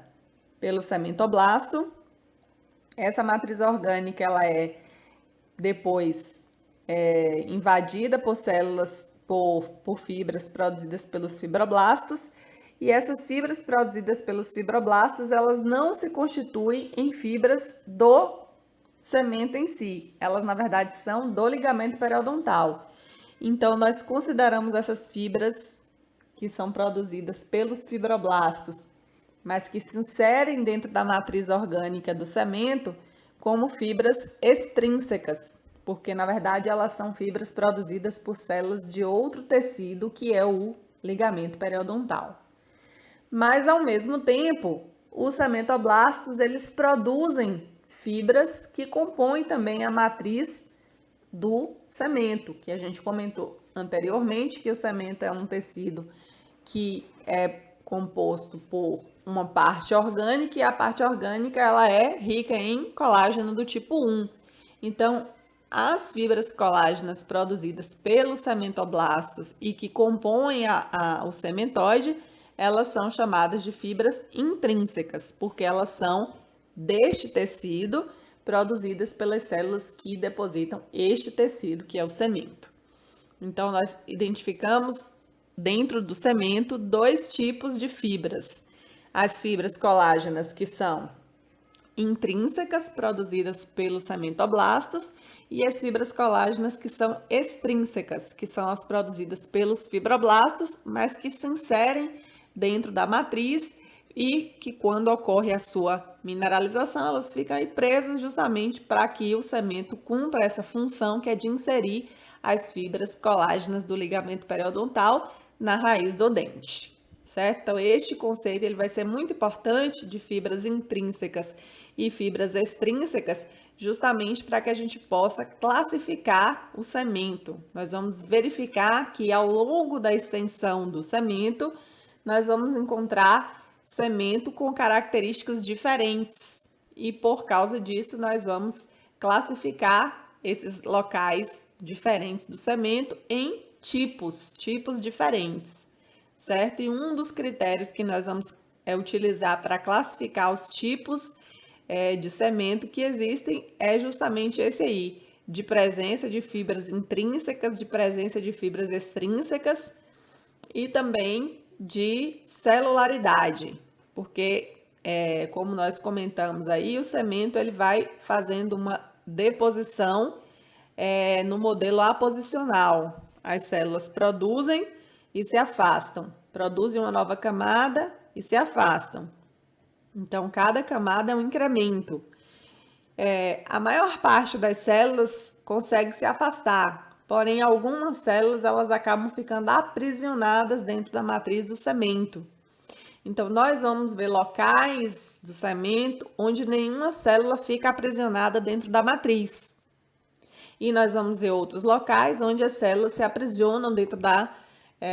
pelo cementoblasto. Essa matriz orgânica ela é depois invadida por células, por fibras produzidas pelos fibroblastos, e essas fibras produzidas pelos fibroblastos, elas não se constituem em fibras do cemento em si, elas na verdade são do ligamento periodontal. Então, nós consideramos essas fibras que são produzidas pelos fibroblastos, mas que se inserem dentro da matriz orgânica do cemento, como fibras extrínsecas, porque na verdade elas são fibras produzidas por células de outro tecido, que é o ligamento periodontal. Mas ao mesmo tempo, os cementoblastos eles produzem fibras que compõem também a matriz do cemento, que a gente comentou anteriormente, que o cemento é um tecido que é composto por uma parte orgânica, e a parte orgânica ela é rica em colágeno do tipo 1. Então, as fibras colágenas produzidas pelos cementoblastos e que compõem o cementoide, elas são chamadas de fibras intrínsecas, porque elas são deste tecido produzidas pelas células que depositam este tecido, que é o cemento. Então, nós identificamos dentro do cemento dois tipos de fibras. As fibras colágenas, que são intrínsecas, produzidas pelos cementoblastos, e as fibras colágenas que são extrínsecas, que são as produzidas pelos fibroblastos, mas que se inserem dentro da matriz e que quando ocorre a sua mineralização, elas ficam aí presas justamente para que o cemento cumpra essa função que é de inserir as fibras colágenas do ligamento periodontal na raiz do dente, certo? Então, este conceito ele vai ser muito importante de fibras intrínsecas e fibras extrínsecas, justamente para que a gente possa classificar o cemento. Nós vamos verificar que ao longo da extensão do cemento, nós vamos encontrar cemento com características diferentes e por causa disso nós vamos classificar esses locais diferentes do cemento em tipos diferentes, certo? E um dos critérios que nós vamos utilizar para classificar os tipos de cemento que existem é justamente esse aí, de presença de fibras intrínsecas, de presença de fibras extrínsecas e também de celularidade, porque como nós comentamos aí, o semento ele vai fazendo uma deposição no modelo aposicional. As células produzem e se afastam, produzem uma nova camada e se afastam. Então, cada camada é um incremento. A maior parte das células consegue se afastar, porém algumas células elas acabam ficando aprisionadas dentro da matriz do semento. Então, nós vamos ver locais do semento onde nenhuma célula fica aprisionada dentro da matriz. E nós vamos ver outros locais onde as células se aprisionam dentro da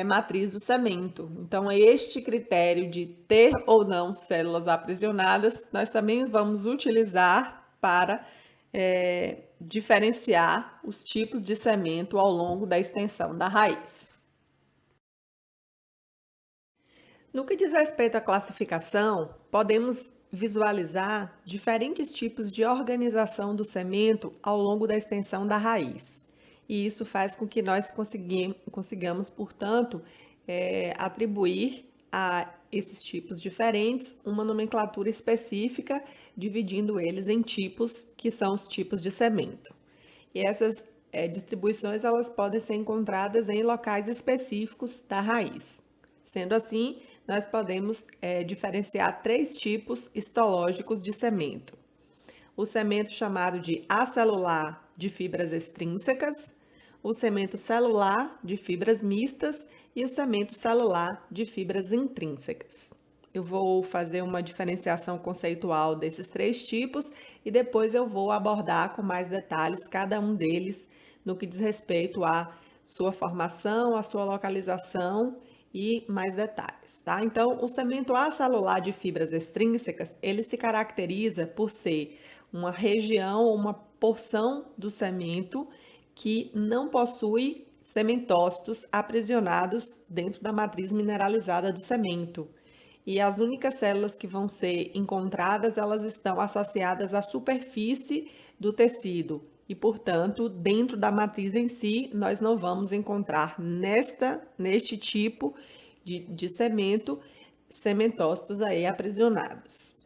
matriz do semento. Então, este critério de ter ou não células aprisionadas, nós também vamos utilizar para diferenciar os tipos de semento ao longo da extensão da raiz. No que diz respeito à classificação, podemos visualizar diferentes tipos de organização do semento ao longo da extensão da raiz. E isso faz com que nós consigamos, portanto, atribuir a esses tipos diferentes uma nomenclatura específica, dividindo eles em tipos, que são os tipos de semento. E essas distribuições elas podem ser encontradas em locais específicos da raiz. Sendo assim, nós podemos diferenciar três tipos histológicos de semento. O semento chamado de acelular de fibras extrínsecas, o semento celular de fibras mistas e o semento celular de fibras intrínsecas. Eu vou fazer uma diferenciação conceitual desses três tipos e depois eu vou abordar com mais detalhes cada um deles no que diz respeito à sua formação, à sua localização e mais detalhes, tá? Então, o semento acelular de fibras extrínsecas, ele se caracteriza por ser uma região ou uma porção do semento que não possui sementócitos aprisionados dentro da matriz mineralizada do semento. E as únicas células que vão ser encontradas, elas estão associadas à superfície do tecido. E, portanto, dentro da matriz em si, nós não vamos encontrar neste tipo de semento, sementócitos aí aprisionados.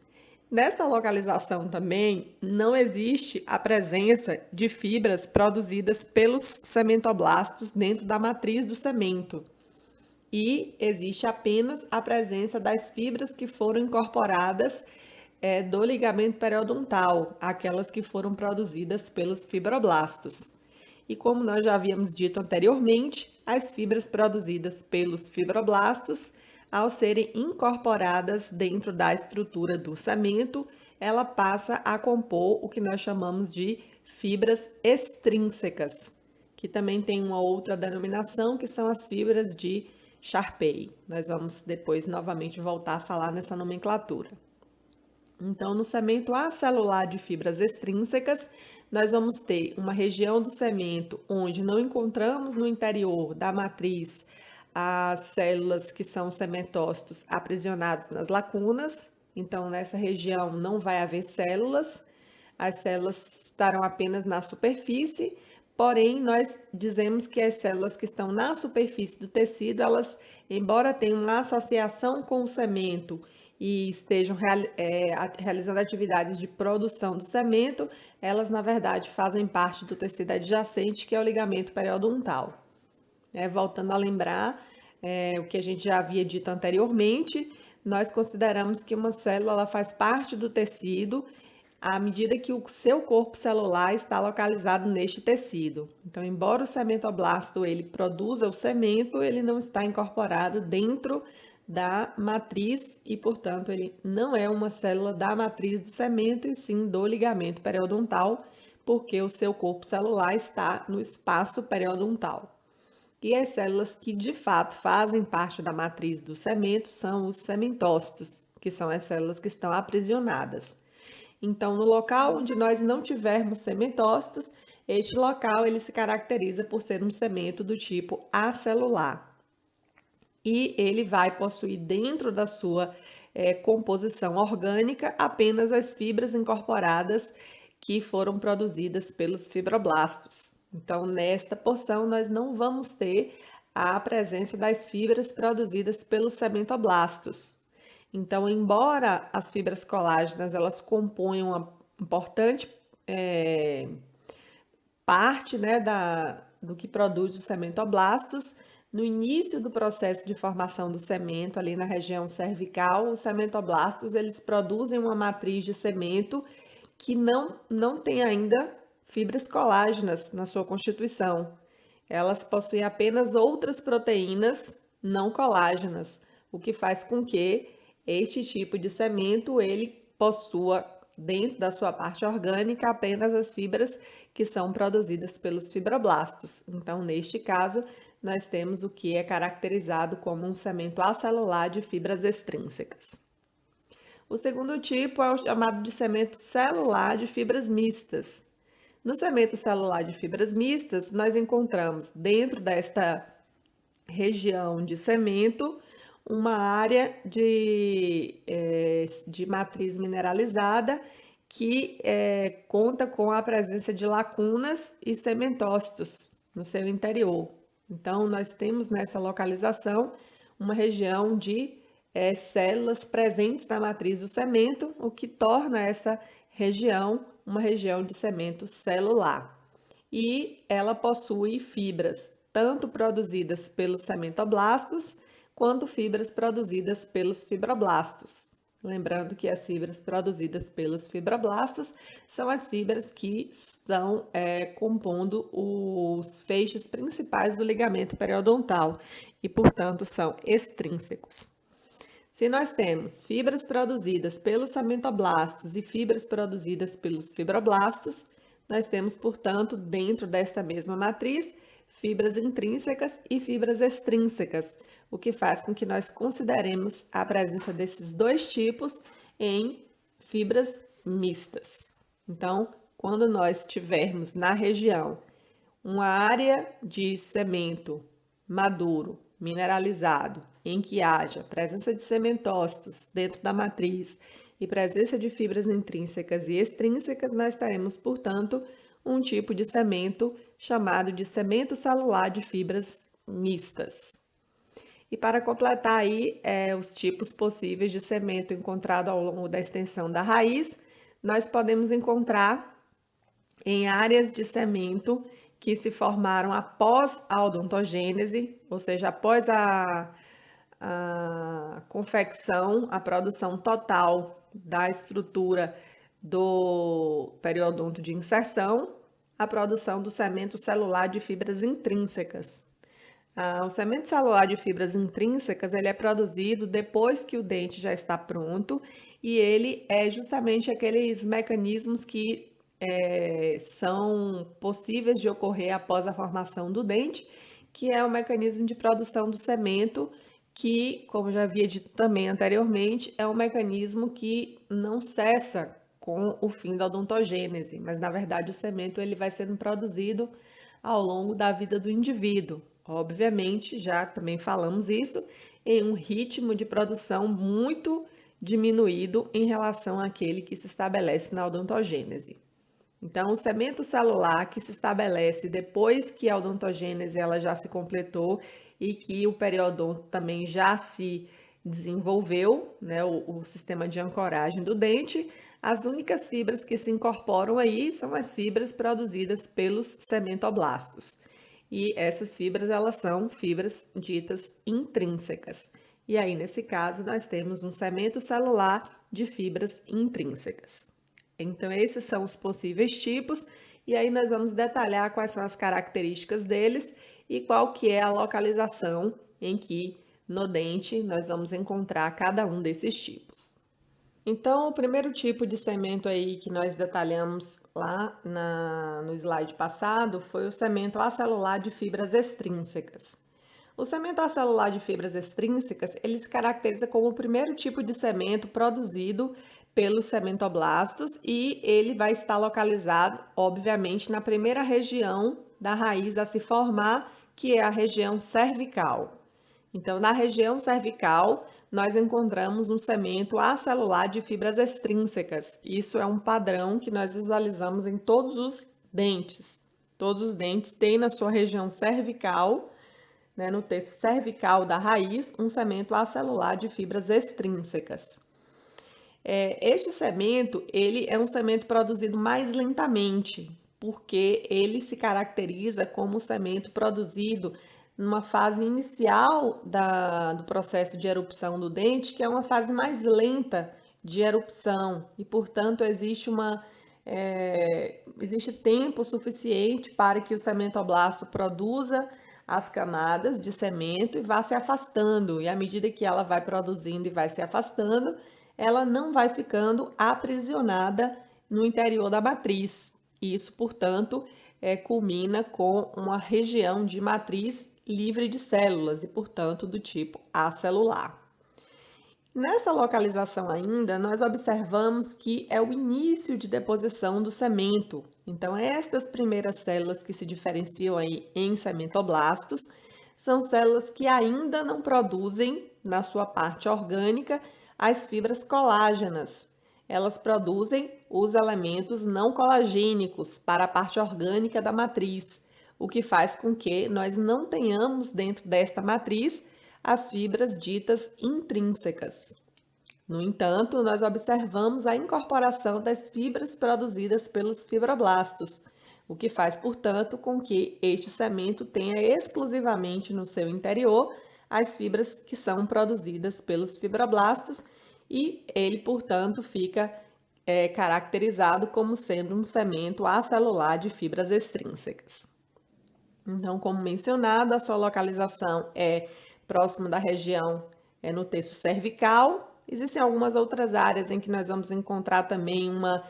Nesta localização também, não existe a presença de fibras produzidas pelos sementoblastos dentro da matriz do semento. E existe apenas a presença das fibras que foram incorporadas do ligamento periodontal, aquelas que foram produzidas pelos fibroblastos. E como nós já havíamos dito anteriormente, as fibras produzidas pelos fibroblastos, ao serem incorporadas dentro da estrutura do semento, ela passa a compor o que nós chamamos de fibras extrínsecas, que também tem uma outra denominação, que são as fibras de Sharpey. Nós vamos depois novamente voltar a falar nessa nomenclatura. Então, no semento acelular de fibras extrínsecas, nós vamos ter uma região do semento onde não encontramos no interior da matriz as células que são sementócitos aprisionados nas lacunas. Então, nessa região não vai haver células, as células estarão apenas na superfície, porém, nós dizemos que as células que estão na superfície do tecido, elas, embora tenham uma associação com o semento e estejam realizando atividades de produção do semento, elas, na verdade, fazem parte do tecido adjacente, que é o ligamento periodontal. Voltando a lembrar o que a gente já havia dito anteriormente, nós consideramos que uma célula ela faz parte do tecido à medida que o seu corpo celular está localizado neste tecido. Então, embora o sementoblasto ele produza o semento, ele não está incorporado dentro da matriz e, portanto, ele não é uma célula da matriz do semento e sim do ligamento periodontal, porque o seu corpo celular está no espaço periodontal. E as células que de fato fazem parte da matriz do semento são os sementócitos, que são as células que estão aprisionadas. Então, no local onde nós não tivermos sementócitos, este local ele se caracteriza por ser um semento do tipo acelular. E ele vai possuir dentro da sua composição orgânica apenas as fibras incorporadas que foram produzidas pelos fibroblastos. Então, nesta porção, nós não vamos ter a presença das fibras produzidas pelos sementoblastos. Então, embora as fibras colágenas elas componham uma importante parte, né, do que produz os sementoblastos, no início do processo de formação do semento, ali na região cervical, os sementoblastos eles produzem uma matriz de semento que não tem ainda fibras colágenas na sua constituição. Elas possuem apenas outras proteínas não colágenas, o que faz com que este tipo de semento ele possua dentro da sua parte orgânica apenas as fibras que são produzidas pelos fibroblastos. Então, neste caso, nós temos o que é caracterizado como um semento acelular de fibras extrínsecas. O segundo tipo é o chamado de semento celular de fibras mistas. No semento celular de fibras mistas, nós encontramos dentro desta região de semento uma área de matriz mineralizada que conta com a presença de lacunas e sementócitos no seu interior. Então, nós temos nessa localização uma região de células presentes na matriz do semento, o que torna essa região uma região de semento celular. E ela possui fibras tanto produzidas pelos sementoblastos quanto fibras produzidas pelos fibroblastos. Lembrando que as fibras produzidas pelos fibroblastos são as fibras que estão compondo os feixes principais do ligamento periodontal e, portanto, são extrínsecos. Se nós temos fibras produzidas pelos sementoblastos e fibras produzidas pelos fibroblastos, nós temos, portanto, dentro desta mesma matriz, fibras intrínsecas e fibras extrínsecas, o que faz com que nós consideremos a presença desses dois tipos em fibras mistas. Então, quando nós tivermos na região uma área de semento maduro, mineralizado, em que haja presença de sementócitos dentro da matriz e presença de fibras intrínsecas e extrínsecas, nós teremos, portanto, um tipo de semento chamado de semento celular de fibras mistas. E para completar aí os tipos possíveis de semento encontrado ao longo da extensão da raiz, nós podemos encontrar em áreas de semento que se formaram após a odontogênese, ou seja, após a confecção, a produção total da estrutura do periodonto de inserção, a produção do semento celular de fibras intrínsecas. O semento celular de fibras intrínsecas ele é produzido depois que o dente já está pronto e ele é justamente aqueles mecanismos que são possíveis de ocorrer após a formação do dente, que é o mecanismo de produção do semento, que, como já havia dito também anteriormente, é um mecanismo que não cessa com o fim da odontogênese, mas na verdade o semento ele vai sendo produzido ao longo da vida do indivíduo. Obviamente, já também falamos isso, em um ritmo de produção muito diminuído em relação àquele que se estabelece na odontogênese. Então, o semento celular que se estabelece depois que a odontogênese ela já se completou e que o periodonto também já se desenvolveu, né, o sistema de ancoragem do dente, as únicas fibras que se incorporam aí são as fibras produzidas pelos sementoblastos. E essas fibras, elas são fibras ditas intrínsecas. E aí, nesse caso, nós temos um semento celular de fibras intrínsecas. Então, esses são os possíveis tipos, e aí nós vamos detalhar quais são as características deles e qual que é a localização em que no dente nós vamos encontrar cada um desses tipos. Então, o primeiro tipo de semento aí que nós detalhamos lá no slide passado foi o semento acelular de fibras extrínsecas. O semento acelular de fibras extrínsecas, ele se caracteriza como o primeiro tipo de semento produzido pelos sementoblastos e ele vai estar localizado, obviamente, na primeira região da raiz a se formar, que é a região cervical. Então, na região cervical, nós encontramos um semento acelular de fibras extrínsecas. Isso é um padrão que nós visualizamos em todos os dentes. Todos os dentes têm na sua região cervical né, no terço cervical da raiz, um semento acelular de fibras extrínsecas. Este semento, ele é um semento produzido mais lentamente, porque ele se caracteriza como um semento produzido numa fase inicial do processo de erupção do dente, que é uma fase mais lenta de erupção, e, portanto, existe tempo suficiente para que o sementoblasto produza as camadas de semento e vá se afastando, e à medida que ela vai produzindo e vai se afastando, ela não vai ficando aprisionada no interior da matriz. Isso, portanto, culmina com uma região de matriz livre de células e, portanto, do tipo acelular. Nessa localização ainda, nós observamos que é o início de deposição do semento. Então, estas primeiras células que se diferenciam aí em sementoblastos são células que ainda não produzem, na sua parte orgânica, as fibras colágenas. Elas produzem os elementos não colagênicos para a parte orgânica da matriz, o que faz com que nós não tenhamos dentro desta matriz as fibras ditas intrínsecas. No entanto, nós observamos a incorporação das fibras produzidas pelos fibroblastos, o que faz, portanto, com que este semento tenha exclusivamente no seu interior as fibras que são produzidas pelos fibroblastos e ele, portanto, fica caracterizado como sendo um semento acelular de fibras extrínsecas. Então, como mencionado, a sua localização é próximo da região no terço cervical. Existem algumas outras áreas em que nós vamos encontrar também uma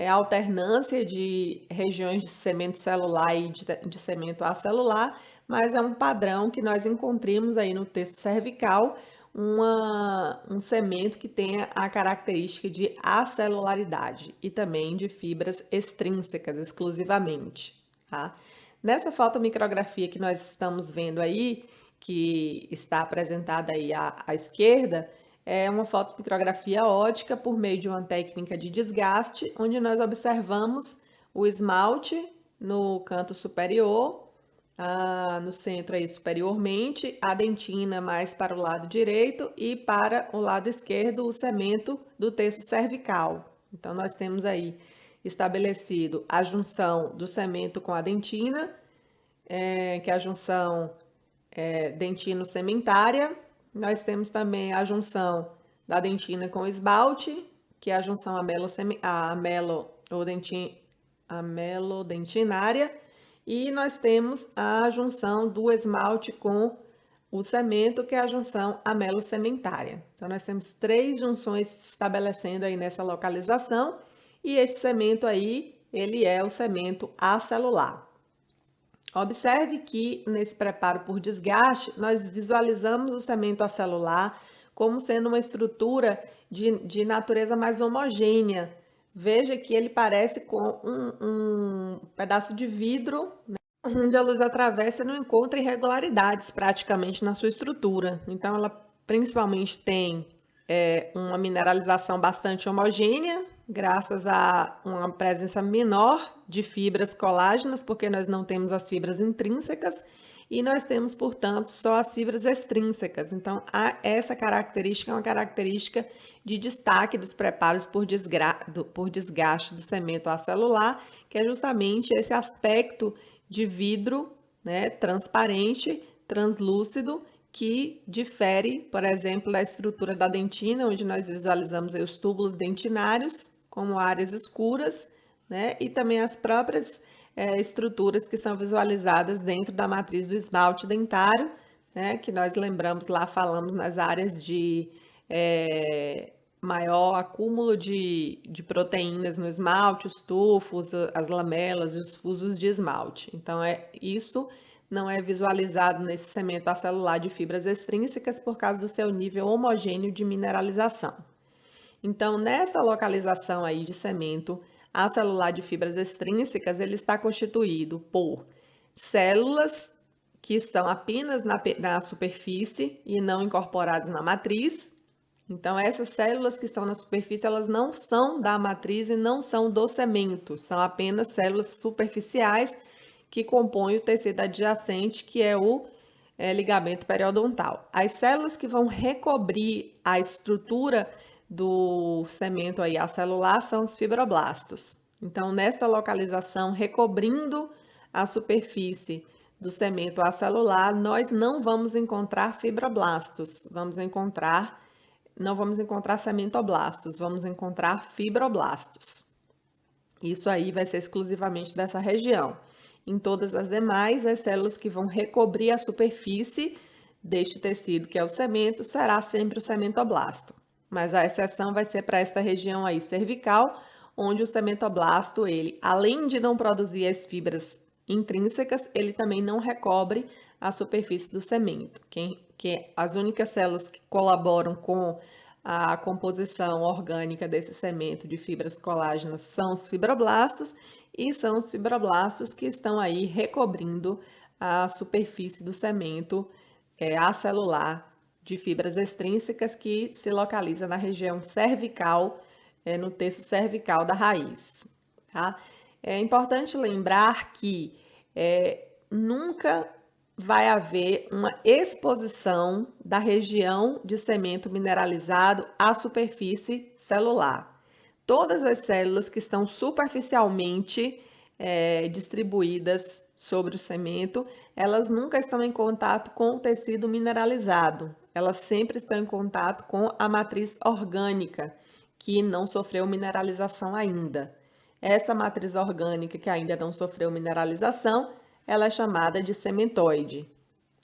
alternância de regiões de semento celular e de semento acelular, mas é um padrão que nós encontramos aí no terço cervical, um semento que tenha a característica de acelularidade e também de fibras extrínsecas exclusivamente, tá? Nessa fotomicrografia que nós estamos vendo aí, que está apresentada aí à esquerda, é uma fotomicrografia ótica por meio de uma técnica de desgaste, onde nós observamos o esmalte no canto superior, no centro aí superiormente, a dentina mais para o lado direito e para o lado esquerdo o cemento do terço cervical. Então, nós temos aí estabelecido a junção do cemento com a dentina, que é a junção dentino-sementária. Nós temos também a junção da dentina com o esmalte, que é a junção amelodentinária. E nós temos a junção do esmalte com o cemento, que é a junção amelocementária. Então, nós temos 3 junções se estabelecendo aí nessa localização, e este cemento aí, ele é o cemento acelular. Observe que nesse preparo por desgaste, nós visualizamos o cemento acelular como sendo uma estrutura de natureza mais homogênea. Veja que ele parece com um pedaço de vidro, né, onde a luz atravessa e não encontra irregularidades praticamente na sua estrutura. Então, ela principalmente tem uma mineralização bastante homogênea, graças a uma presença menor de fibras colágenas, porque nós não temos as fibras intrínsecas, e nós temos, portanto, só as fibras extrínsecas. Então, essa característica é uma característica de destaque dos preparos por desgaste do cemento acelular, que é justamente esse aspecto de vidro, né, transparente, translúcido, que difere, por exemplo, da estrutura da dentina, onde nós visualizamos os túbulos dentinários como áreas escuras, né, e também as próprias estruturas que são visualizadas dentro da matriz do esmalte dentário, né, que nós lembramos lá, falamos nas áreas de maior acúmulo de proteínas no esmalte, os tufos, as lamelas e os fusos de esmalte. Então, isso não é visualizado nesse cemento acelular de fibras extrínsecas por causa do seu nível homogêneo de mineralização. Então, nessa localização aí de cemento acelular de fibras extrínsecas, ele está constituído por células que estão apenas na superfície e não incorporadas na matriz. Então, essas células que estão na superfície, elas não são da matriz e não são do cemento, são apenas células superficiais que compõem o tecido adjacente, que é o ligamento periodontal. As células que vão recobrir a estrutura do cemento aí acelular são os fibroblastos. Então, nesta localização, recobrindo a superfície do cemento acelular, nós não vamos encontrar fibroblastos, não vamos encontrar cementoblastos, vamos encontrar fibroblastos. Isso aí vai ser exclusivamente dessa região. Em todas as demais, as células que vão recobrir a superfície deste tecido, que é o cemento, será sempre o cementoblasto. Mas a exceção vai ser para esta região aí cervical, onde o cementoblasto, ele, além de não produzir as fibras intrínsecas, ele também não recobre a superfície do cemento. As únicas células que colaboram com a composição orgânica desse cemento de fibras colágenas são os fibroblastos, e são os fibroblastos que estão aí recobrindo a superfície do cemento acelular de fibras extrínsecas que se localiza na região cervical, no terço cervical da raiz. Tá? É importante lembrar que nunca vai haver uma exposição da região de cemento mineralizado à superfície celular. Todas as células que estão superficialmente distribuídas sobre o cemento, elas nunca estão em contato com o tecido mineralizado. Elas sempre estão em contato com a matriz orgânica, que não sofreu mineralização ainda. Essa matriz orgânica que ainda não sofreu mineralização, ela é chamada de cementoide.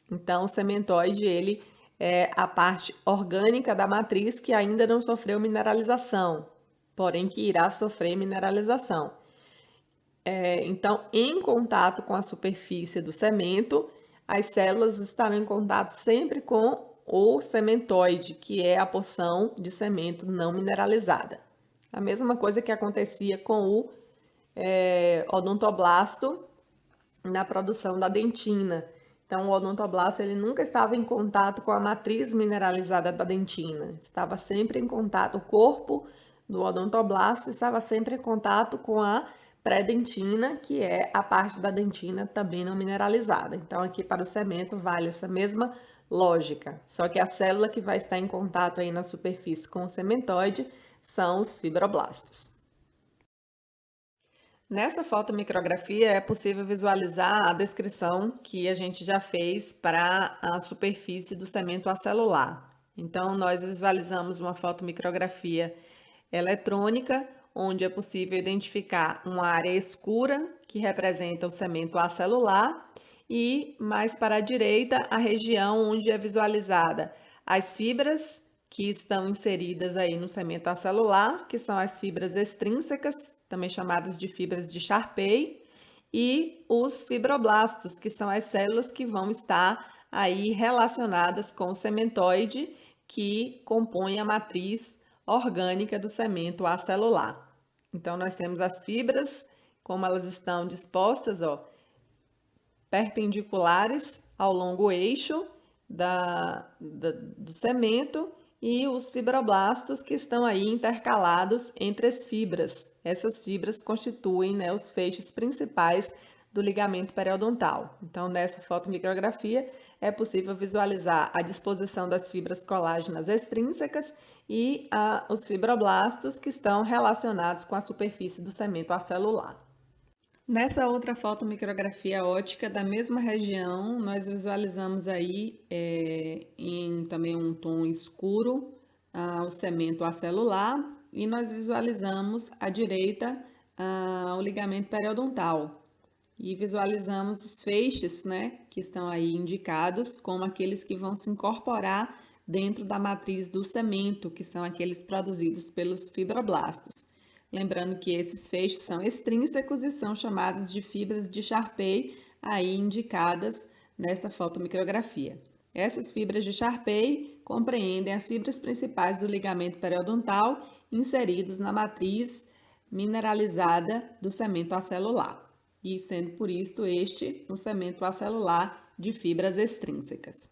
Então, o cementoide, ele é a parte orgânica da matriz que ainda não sofreu mineralização, porém que irá sofrer mineralização. Então, em contato com a superfície do cemento, as células estarão em contato sempre com o cementoide, que é a porção de cemento não mineralizada. A mesma coisa que acontecia com o odontoblasto na produção da dentina. Então, o odontoblasto ele nunca estava em contato com a matriz mineralizada da dentina. Estava sempre em contato, o corpo do odontoblasto estava sempre em contato com a pré-dentina, que é a parte da dentina também não mineralizada. Então, aqui para o cemento vale essa mesma lógica, só que a célula que vai estar em contato aí na superfície com o cementoide são os fibroblastos. Nessa fotomicrografia é possível visualizar a descrição que a gente já fez para a superfície do cemento acelular. Então, nós visualizamos uma fotomicrografia eletrônica, onde é possível identificar uma área escura, que representa o cemento acelular, e mais para a direita, a região onde é visualizada as fibras que estão inseridas aí no cemento acelular, que são as fibras extrínsecas, também chamadas de fibras de Sharpey, e os fibroblastos, que são as células que vão estar aí relacionadas com o cementoide, que compõe a matriz orgânica do cemento acelular. Então, nós temos as fibras, como elas estão dispostas, perpendiculares ao longo eixo do cemento, e os fibroblastos que estão aí intercalados entre as fibras. Essas fibras constituem, os feixes principais do ligamento periodontal. Então, nessa fotomicrografia, é possível visualizar a disposição das fibras colágenas extrínsecas e os fibroblastos que estão relacionados com a superfície do cemento acelular. Nessa outra fotomicrografia óptica da mesma região, nós visualizamos aí em também um tom escuro o cemento acelular, e nós visualizamos à direita o ligamento periodontal, e visualizamos os feixes, que estão aí indicados como aqueles que vão se incorporar dentro da matriz do cemento, que são aqueles produzidos pelos fibroblastos. Lembrando que esses feixes são extrínsecos e são chamados de fibras de Sharpey, aí indicadas nesta fotomicrografia. Essas fibras de Sharpey compreendem as fibras principais do ligamento periodontal inseridos na matriz mineralizada do cemento acelular, e sendo por isso um cemento acelular de fibras extrínsecas.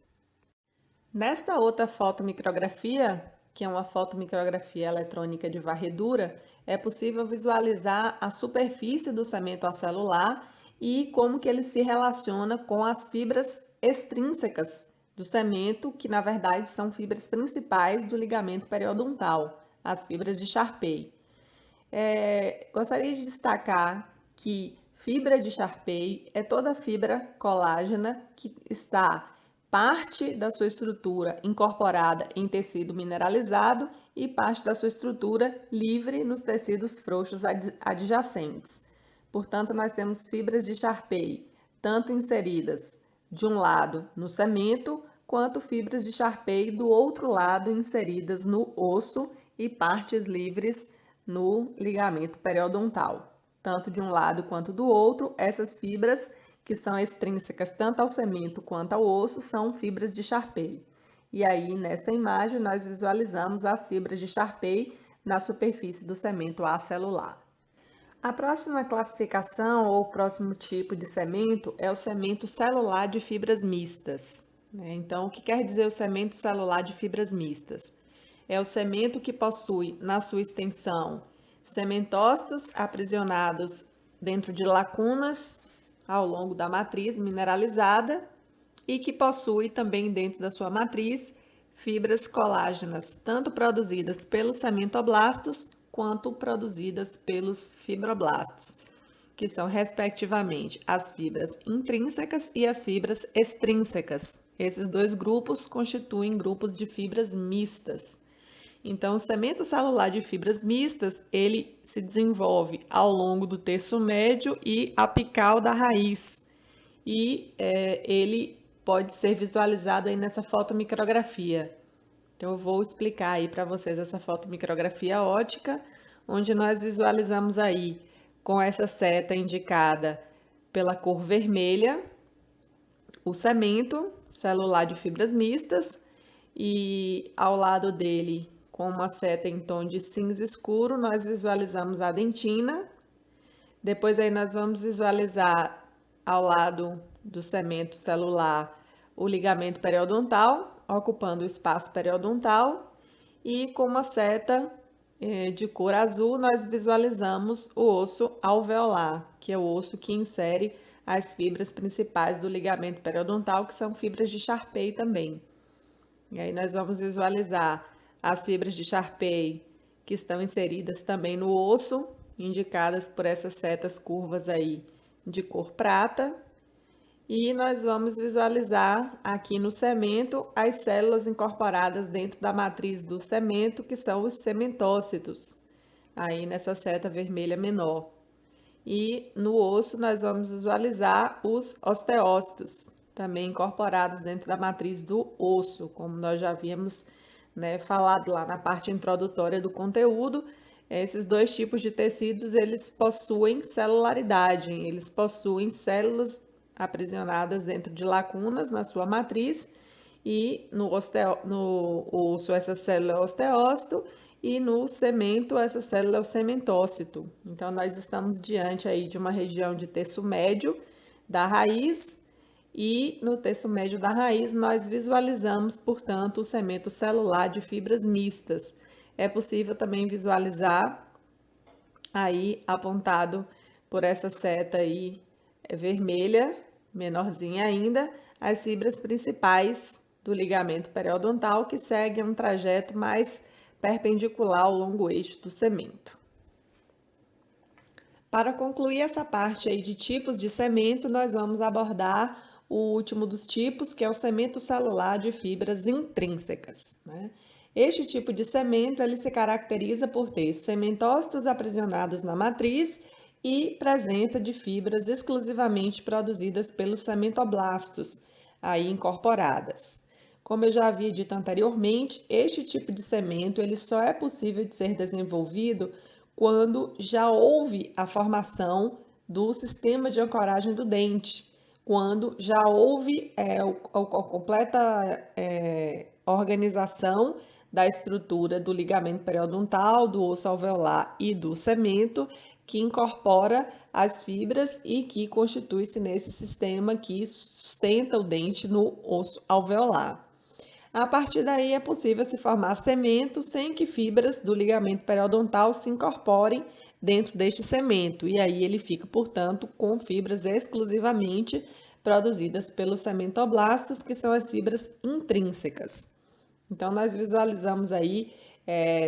Nesta outra fotomicrografia, que é uma fotomicrografia eletrônica de varredura, é possível visualizar a superfície do cemento acelular e como que ele se relaciona com as fibras extrínsecas do cemento, que na verdade são fibras principais do ligamento periodontal, as fibras de Sharpey. Gostaria de destacar que fibra de Sharpey é toda fibra colágena que está parte da sua estrutura incorporada em tecido mineralizado e parte da sua estrutura livre nos tecidos frouxos adjacentes. Portanto, nós temos fibras de Sharpey tanto inseridas de um lado no cemento, quanto fibras de Sharpey do outro lado inseridas no osso e partes livres no ligamento periodontal. Tanto de um lado quanto do outro, essas fibras que são extrínsecas tanto ao cemento quanto ao osso são fibras de Sharpey. E aí, nesta imagem, nós visualizamos as fibras de Sharpey na superfície do cemento acelular. A próxima classificação ou próximo tipo de cemento é o cemento celular de fibras mistas. Então, o que quer dizer o cemento celular de fibras mistas? É o cemento que possui na sua extensão cementócitos aprisionados dentro de lacunas ao longo da matriz mineralizada e que possui também dentro da sua matriz fibras colágenas, tanto produzidas pelos cementoblastos quanto produzidas pelos fibroblastos, que são respectivamente as fibras intrínsecas e as fibras extrínsecas. Esses dois grupos constituem grupos de fibras mistas. Então, o cemento celular de fibras mistas, ele se desenvolve ao longo do terço médio e apical da raiz. E ele pode ser visualizado aí nessa fotomicrografia. Então, eu vou explicar aí para vocês essa fotomicrografia óptica, onde nós visualizamos aí com essa seta indicada pela cor vermelha, o cemento celular de fibras mistas e ao lado dele, com uma seta em tom de cinza escuro, nós visualizamos a dentina. Depois aí nós vamos visualizar ao lado do cemento celular o ligamento periodontal, ocupando o espaço periodontal. E com uma seta de cor azul, nós visualizamos o osso alveolar, que é o osso que insere as fibras principais do ligamento periodontal, que são fibras de Sharpey também. E aí nós vamos visualizar as fibras de Sharpey que estão inseridas também no osso, indicadas por essas setas curvas aí de cor prata. E nós vamos visualizar aqui no cemento as células incorporadas dentro da matriz do cemento, que são os cementócitos, aí nessa seta vermelha menor. E no osso nós vamos visualizar os osteócitos, também incorporados dentro da matriz do osso, como nós já havíamos falado lá na parte introdutória do conteúdo. Esses dois tipos de tecidos, eles possuem celularidade, eles possuem células aprisionadas dentro de lacunas na sua matriz, e no osso essa célula é o osteócito e no cemento essa célula é o cementócito. Então nós estamos diante aí de uma região de terço médio da raiz, e no terço médio da raiz nós visualizamos, portanto, o cemento celular de fibras mistas. É possível também visualizar aí apontado por essa seta aí vermelha, menorzinha ainda, as fibras principais do ligamento periodontal que seguem um trajeto mais perpendicular ao longo eixo do cemento. Para concluir essa parte aí de tipos de cemento, nós vamos abordar o último dos tipos, que é o cemento celular de fibras intrínsecas. Este tipo de cemento ele se caracteriza por ter cementócitos aprisionados na matriz e presença de fibras exclusivamente produzidas pelos cementoblastos, aí incorporadas. Como eu já havia dito anteriormente, este tipo de cemento ele só é possível de ser desenvolvido quando já houve a formação do sistema de ancoragem do dente, quando já houve a completa organização da estrutura do ligamento periodontal, do osso alveolar e do cemento, que incorpora as fibras e que constitui-se nesse sistema que sustenta o dente no osso alveolar. A partir daí é possível se formar cemento sem que fibras do ligamento periodontal se incorporem dentro deste cemento, e aí ele fica, portanto, com fibras exclusivamente produzidas pelos sementoblastos, que são as fibras intrínsecas. Então, nós visualizamos aí,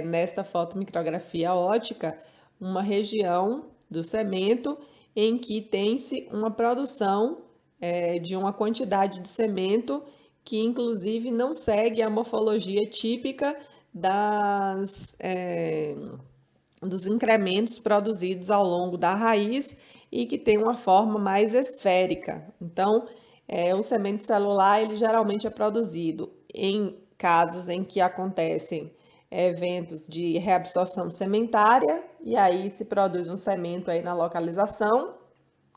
nesta fotomicrografia ótica, uma região do semento em que tem-se uma produção de uma quantidade de semento que, inclusive, não segue a morfologia típica dos incrementos produzidos ao longo da raiz e que tem uma forma mais esférica. Então, o semente celular, ele geralmente é produzido em casos em que acontecem eventos de reabsorção sementária, e aí se produz um semento aí na localização.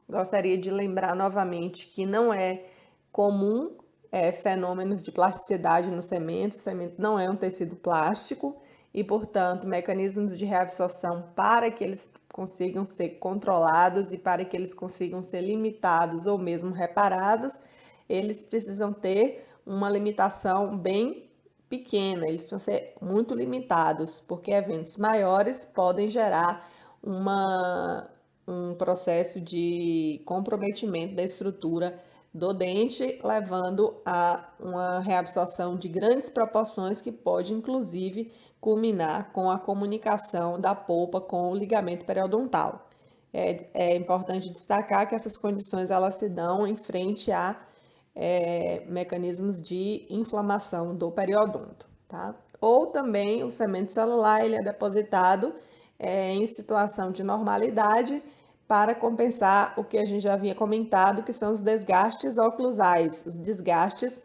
Gostaria de lembrar novamente que não é comum fenômenos de plasticidade no semento. O semento não é um tecido plástico e, portanto, mecanismos de reabsorção para que eles consigam ser controlados e para que eles consigam ser limitados ou mesmo reparados, eles precisam ter uma limitação bem pequena, eles precisam ser muito limitados, porque eventos maiores podem gerar um processo de comprometimento da estrutura do dente, levando a uma reabsorção de grandes proporções que pode, inclusive, culminar com a comunicação da polpa com o ligamento periodontal. É importante destacar que essas condições elas se dão em frente a mecanismos de inflamação do periodonto, tá? Ou também o semento celular ele é depositado em situação de normalidade para compensar o que a gente já havia comentado, que são os desgastes oclusais, os desgastes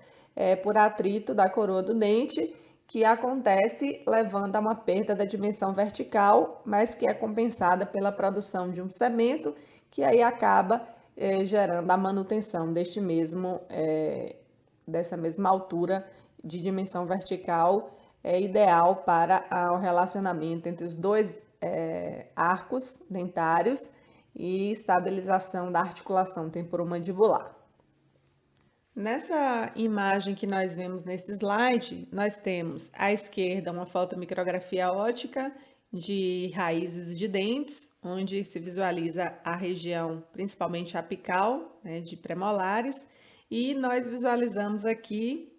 por atrito da coroa do dente, que acontece levando a uma perda da dimensão vertical, mas que é compensada pela produção de um cemento, que aí acaba gerando a manutenção dessa mesma altura de dimensão vertical ideal para o relacionamento entre os dois arcos dentários e estabilização da articulação temporomandibular. Nessa imagem que nós vemos nesse slide, nós temos à esquerda uma fotomicrografia ótica de raízes de dentes, onde se visualiza a região principalmente apical, de premolares, e nós visualizamos aqui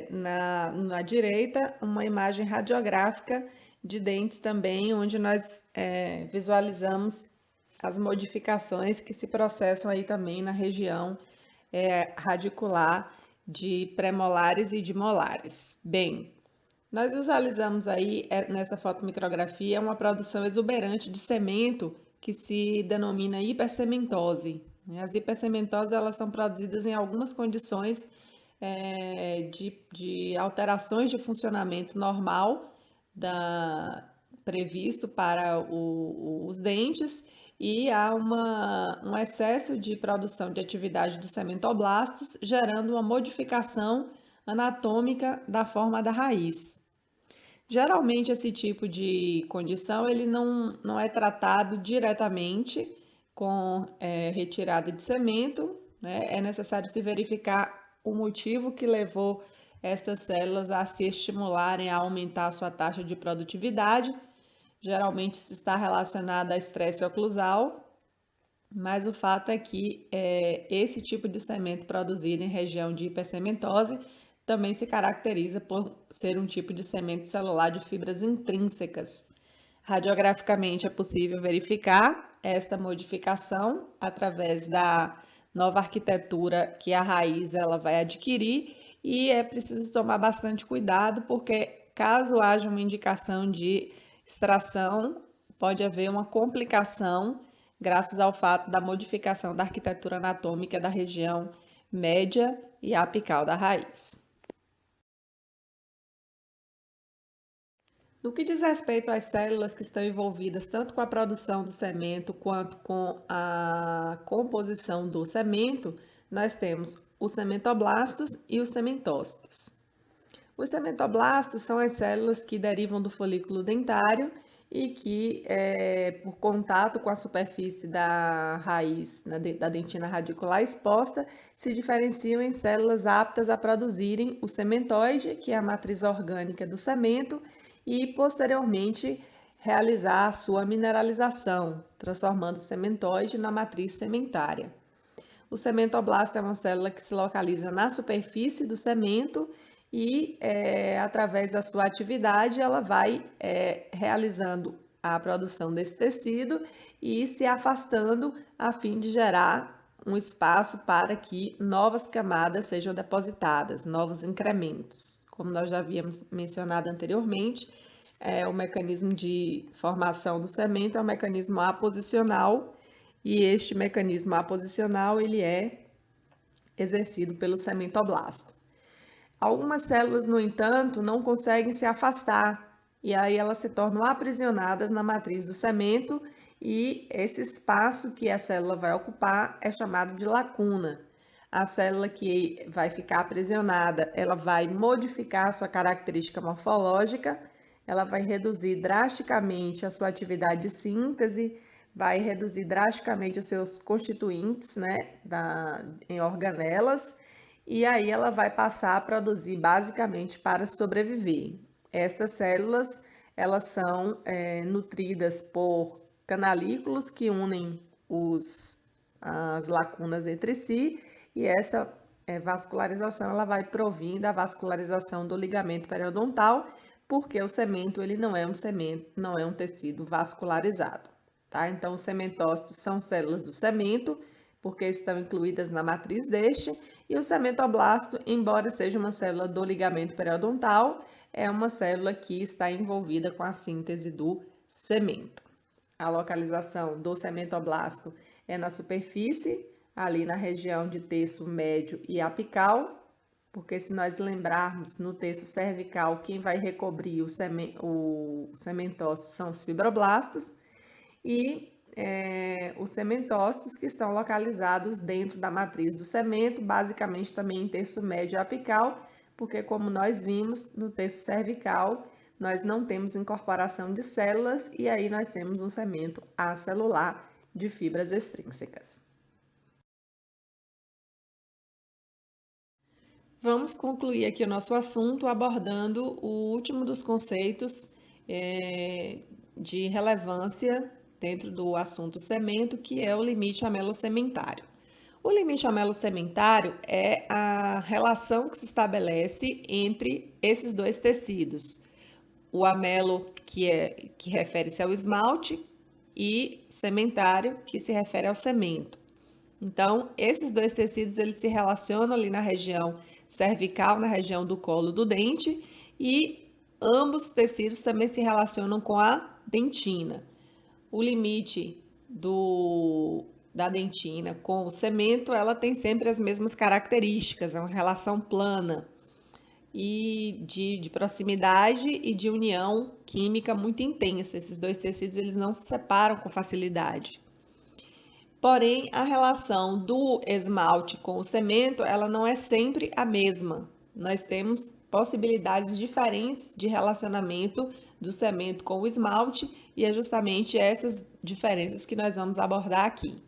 na direita uma imagem radiográfica de dentes também, onde nós visualizamos as modificações que se processam aí também na região radicular de premolares e de molares. Bem, nós visualizamos aí nessa fotomicrografia uma produção exuberante de cemento que se denomina hipercementose. As hipercementoses elas são produzidas em algumas condições de alterações de funcionamento normal previsto para os dentes, e há um excesso de produção de atividade dos sementoblastos, gerando uma modificação anatômica da forma da raiz. Geralmente, esse tipo de condição ele não é tratado diretamente com retirada de cemento, né? É necessário se verificar o motivo que levou estas células a se estimularem a aumentar a sua taxa de produtividade. Geralmente isso está relacionado a estresse oclusal, mas o fato é que esse tipo de cemento produzido em região de hipercementose também se caracteriza por ser um tipo de cemento celular de fibras intrínsecas. Radiograficamente é possível verificar esta modificação através da nova arquitetura que a raiz ela vai adquirir, e é preciso tomar bastante cuidado, porque caso haja uma indicação de extração, pode haver uma complicação graças ao fato da modificação da arquitetura anatômica da região média e apical da raiz. No que diz respeito às células que estão envolvidas tanto com a produção do cemento quanto com a composição do cemento, nós temos os sementoblastos e os sementócitos. Os sementoblastos são as células que derivam do folículo dentário e que, por contato com a superfície da raiz, da dentina radicular exposta, se diferenciam em células aptas a produzirem o sementoide, que é a matriz orgânica do cemento, e posteriormente realizar a sua mineralização, transformando o sementoide na matriz sementária. O sementoblasto é uma célula que se localiza na superfície do semento e, através da sua atividade, ela vai realizando a produção desse tecido e se afastando a fim de gerar um espaço para que novas camadas sejam depositadas, novos incrementos. Como nós já havíamos mencionado anteriormente, o mecanismo de formação do semento é um mecanismo aposicional e este mecanismo aposicional ele é exercido pelo sementoblasto. Algumas células, no entanto, não conseguem se afastar e aí elas se tornam aprisionadas na matriz do semento e esse espaço que a célula vai ocupar é chamado de lacuna. A célula que vai ficar aprisionada, ela vai modificar a sua característica morfológica, ela vai reduzir drasticamente a sua atividade de síntese, vai reduzir drasticamente os seus constituintes, né, em organelas, e aí ela vai passar a produzir basicamente para sobreviver. Estas células, elas são nutridas por canalículos que unem as lacunas entre si, e essa vascularização ela vai provir da vascularização do ligamento periodontal, porque o semento ele não é um tecido vascularizado, tá? Então, os sementócitos são células do semento, porque estão incluídas na matriz deste, e o sementoblasto, embora seja uma célula do ligamento periodontal, é uma célula que está envolvida com a síntese do semento. A localização do sementoblasto é na superfície, ali na região de terço médio e apical, porque se nós lembrarmos no terço cervical, quem vai recobrir o sementócito são os fibroblastos e os sementócitos que estão localizados dentro da matriz do semento, basicamente também em terço médio e apical, porque como nós vimos no terço cervical, nós não temos incorporação de células e aí nós temos um semento acelular de fibras extrínsecas. Vamos concluir aqui o nosso assunto abordando o último dos conceitos de relevância dentro do assunto semento, que é o limite amelossementário. O limite amelossementário é a relação que se estabelece entre esses dois tecidos. O amelo, que refere-se ao esmalte, e sementário, que se refere ao semento. Então, esses dois tecidos eles se relacionam ali na região cervical, na região do colo do dente, e ambos tecidos também se relacionam com a dentina. O limite da dentina com o semento, ela tem sempre as mesmas características, é uma relação plana e de proximidade e de união química muito intensa. Esses dois tecidos eles não se separam com facilidade. Porém, a relação do esmalte com o semento, ela não é sempre a mesma. Nós temos possibilidades diferentes de relacionamento do semento com o esmalte e é justamente essas diferenças que nós vamos abordar aqui.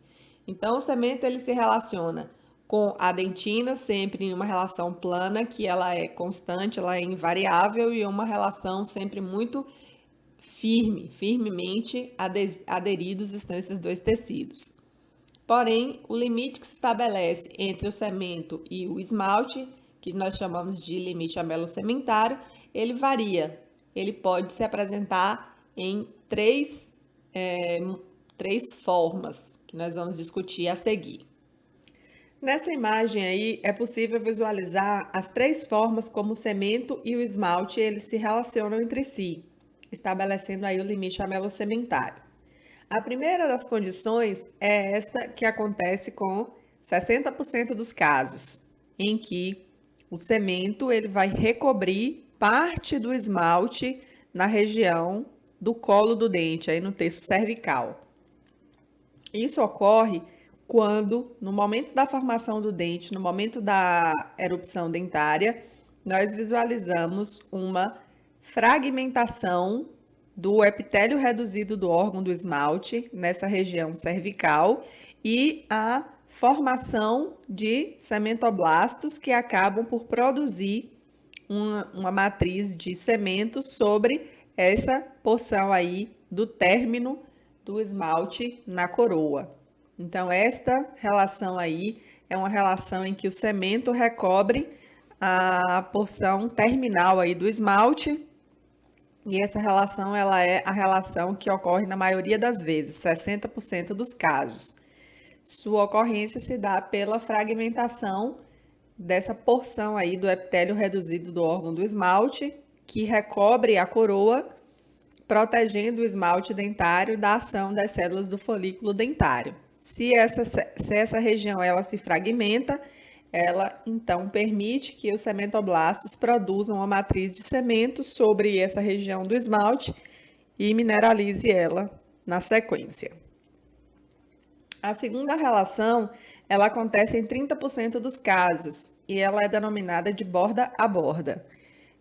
Então, o semento ele se relaciona com a dentina sempre em uma relação plana, que ela é constante, ela é invariável e uma relação sempre muito firmemente aderidos estão esses dois tecidos. Porém, o limite que se estabelece entre o semento e o esmalte, que nós chamamos de limite amelossementário, ele varia. Ele pode se apresentar em três formas, que nós vamos discutir a seguir. Nessa imagem aí, é possível visualizar as três formas como o semento e o esmalte eles se relacionam entre si, estabelecendo aí o limite amelossementário. A primeira das condições é esta que acontece com 60% dos casos, em que o semento ele vai recobrir parte do esmalte na região do colo do dente, aí no terço cervical. Isso ocorre quando, no momento da formação do dente, no momento da erupção dentária, nós visualizamos uma fragmentação do epitélio reduzido do órgão do esmalte, nessa região cervical, e a formação de sementoblastos que acabam por produzir uma matriz de semento sobre essa porção aí do término do esmalte na coroa. Então, esta relação aí é uma relação em que o cemento recobre a porção terminal aí do esmalte, e essa relação ela é a relação que ocorre na maioria das vezes, 60% dos casos. Sua ocorrência se dá pela fragmentação dessa porção aí do epitélio reduzido do órgão do esmalte, que recobre a coroa, protegendo o esmalte dentário da ação das células do folículo dentário. Se essa região ela se fragmenta, ela então permite que os cementoblastos produzam uma matriz de cemento sobre essa região do esmalte e mineralize ela na sequência. A segunda relação, ela acontece em 30% dos casos e ela é denominada de borda a borda.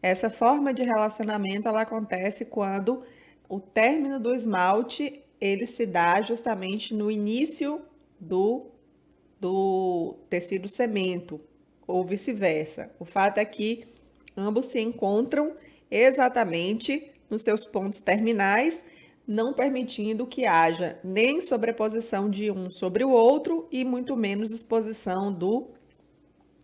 Essa forma de relacionamento ela acontece quando o término do esmalte ele se dá justamente no início do tecido cemento, ou vice-versa. O fato é que ambos se encontram exatamente nos seus pontos terminais, não permitindo que haja nem sobreposição de um sobre o outro e muito menos exposição do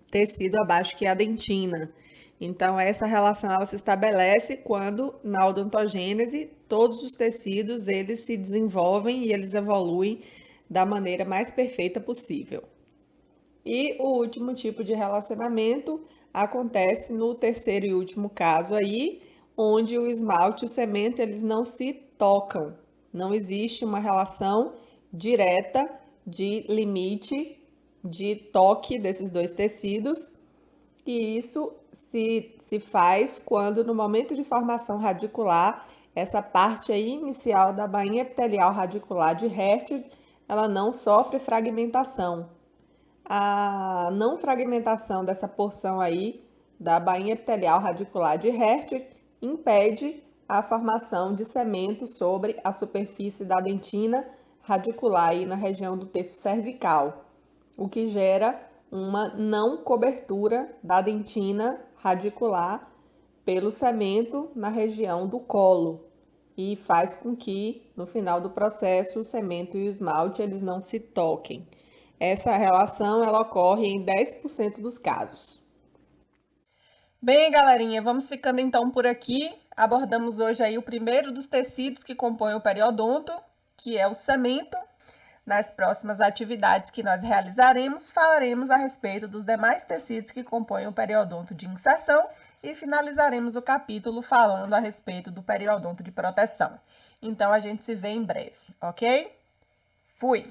tecido abaixo, que é a dentina. Então, essa relação ela se estabelece quando, na odontogênese, todos os tecidos eles se desenvolvem e eles evoluem da maneira mais perfeita possível. E o último tipo de relacionamento acontece no terceiro e último caso aí, onde o esmalte e o cemento eles não se tocam. Não existe uma relação direta de limite de toque desses dois tecidos, e isso se faz quando, no momento de formação radicular, essa parte aí inicial da bainha epitelial radicular de Hertwig, ela não sofre fragmentação. A não fragmentação dessa porção aí da bainha epitelial radicular de Hertwig impede a formação de cemento sobre a superfície da dentina radicular aí na região do terço cervical, o que gera uma não cobertura da dentina radicular pelo cemento na região do colo e faz com que, no final do processo, o cemento e o esmalte eles não se toquem. Essa relação ela ocorre em 10% dos casos. Bem, galerinha, vamos ficando então por aqui. Abordamos hoje aí o primeiro dos tecidos que compõem o periodonto, que é o cemento. Nas próximas atividades que nós realizaremos, falaremos a respeito dos demais tecidos que compõem o periodonto de inserção e finalizaremos o capítulo falando a respeito do periodonto de proteção. Então, a gente se vê em breve, ok? Fui!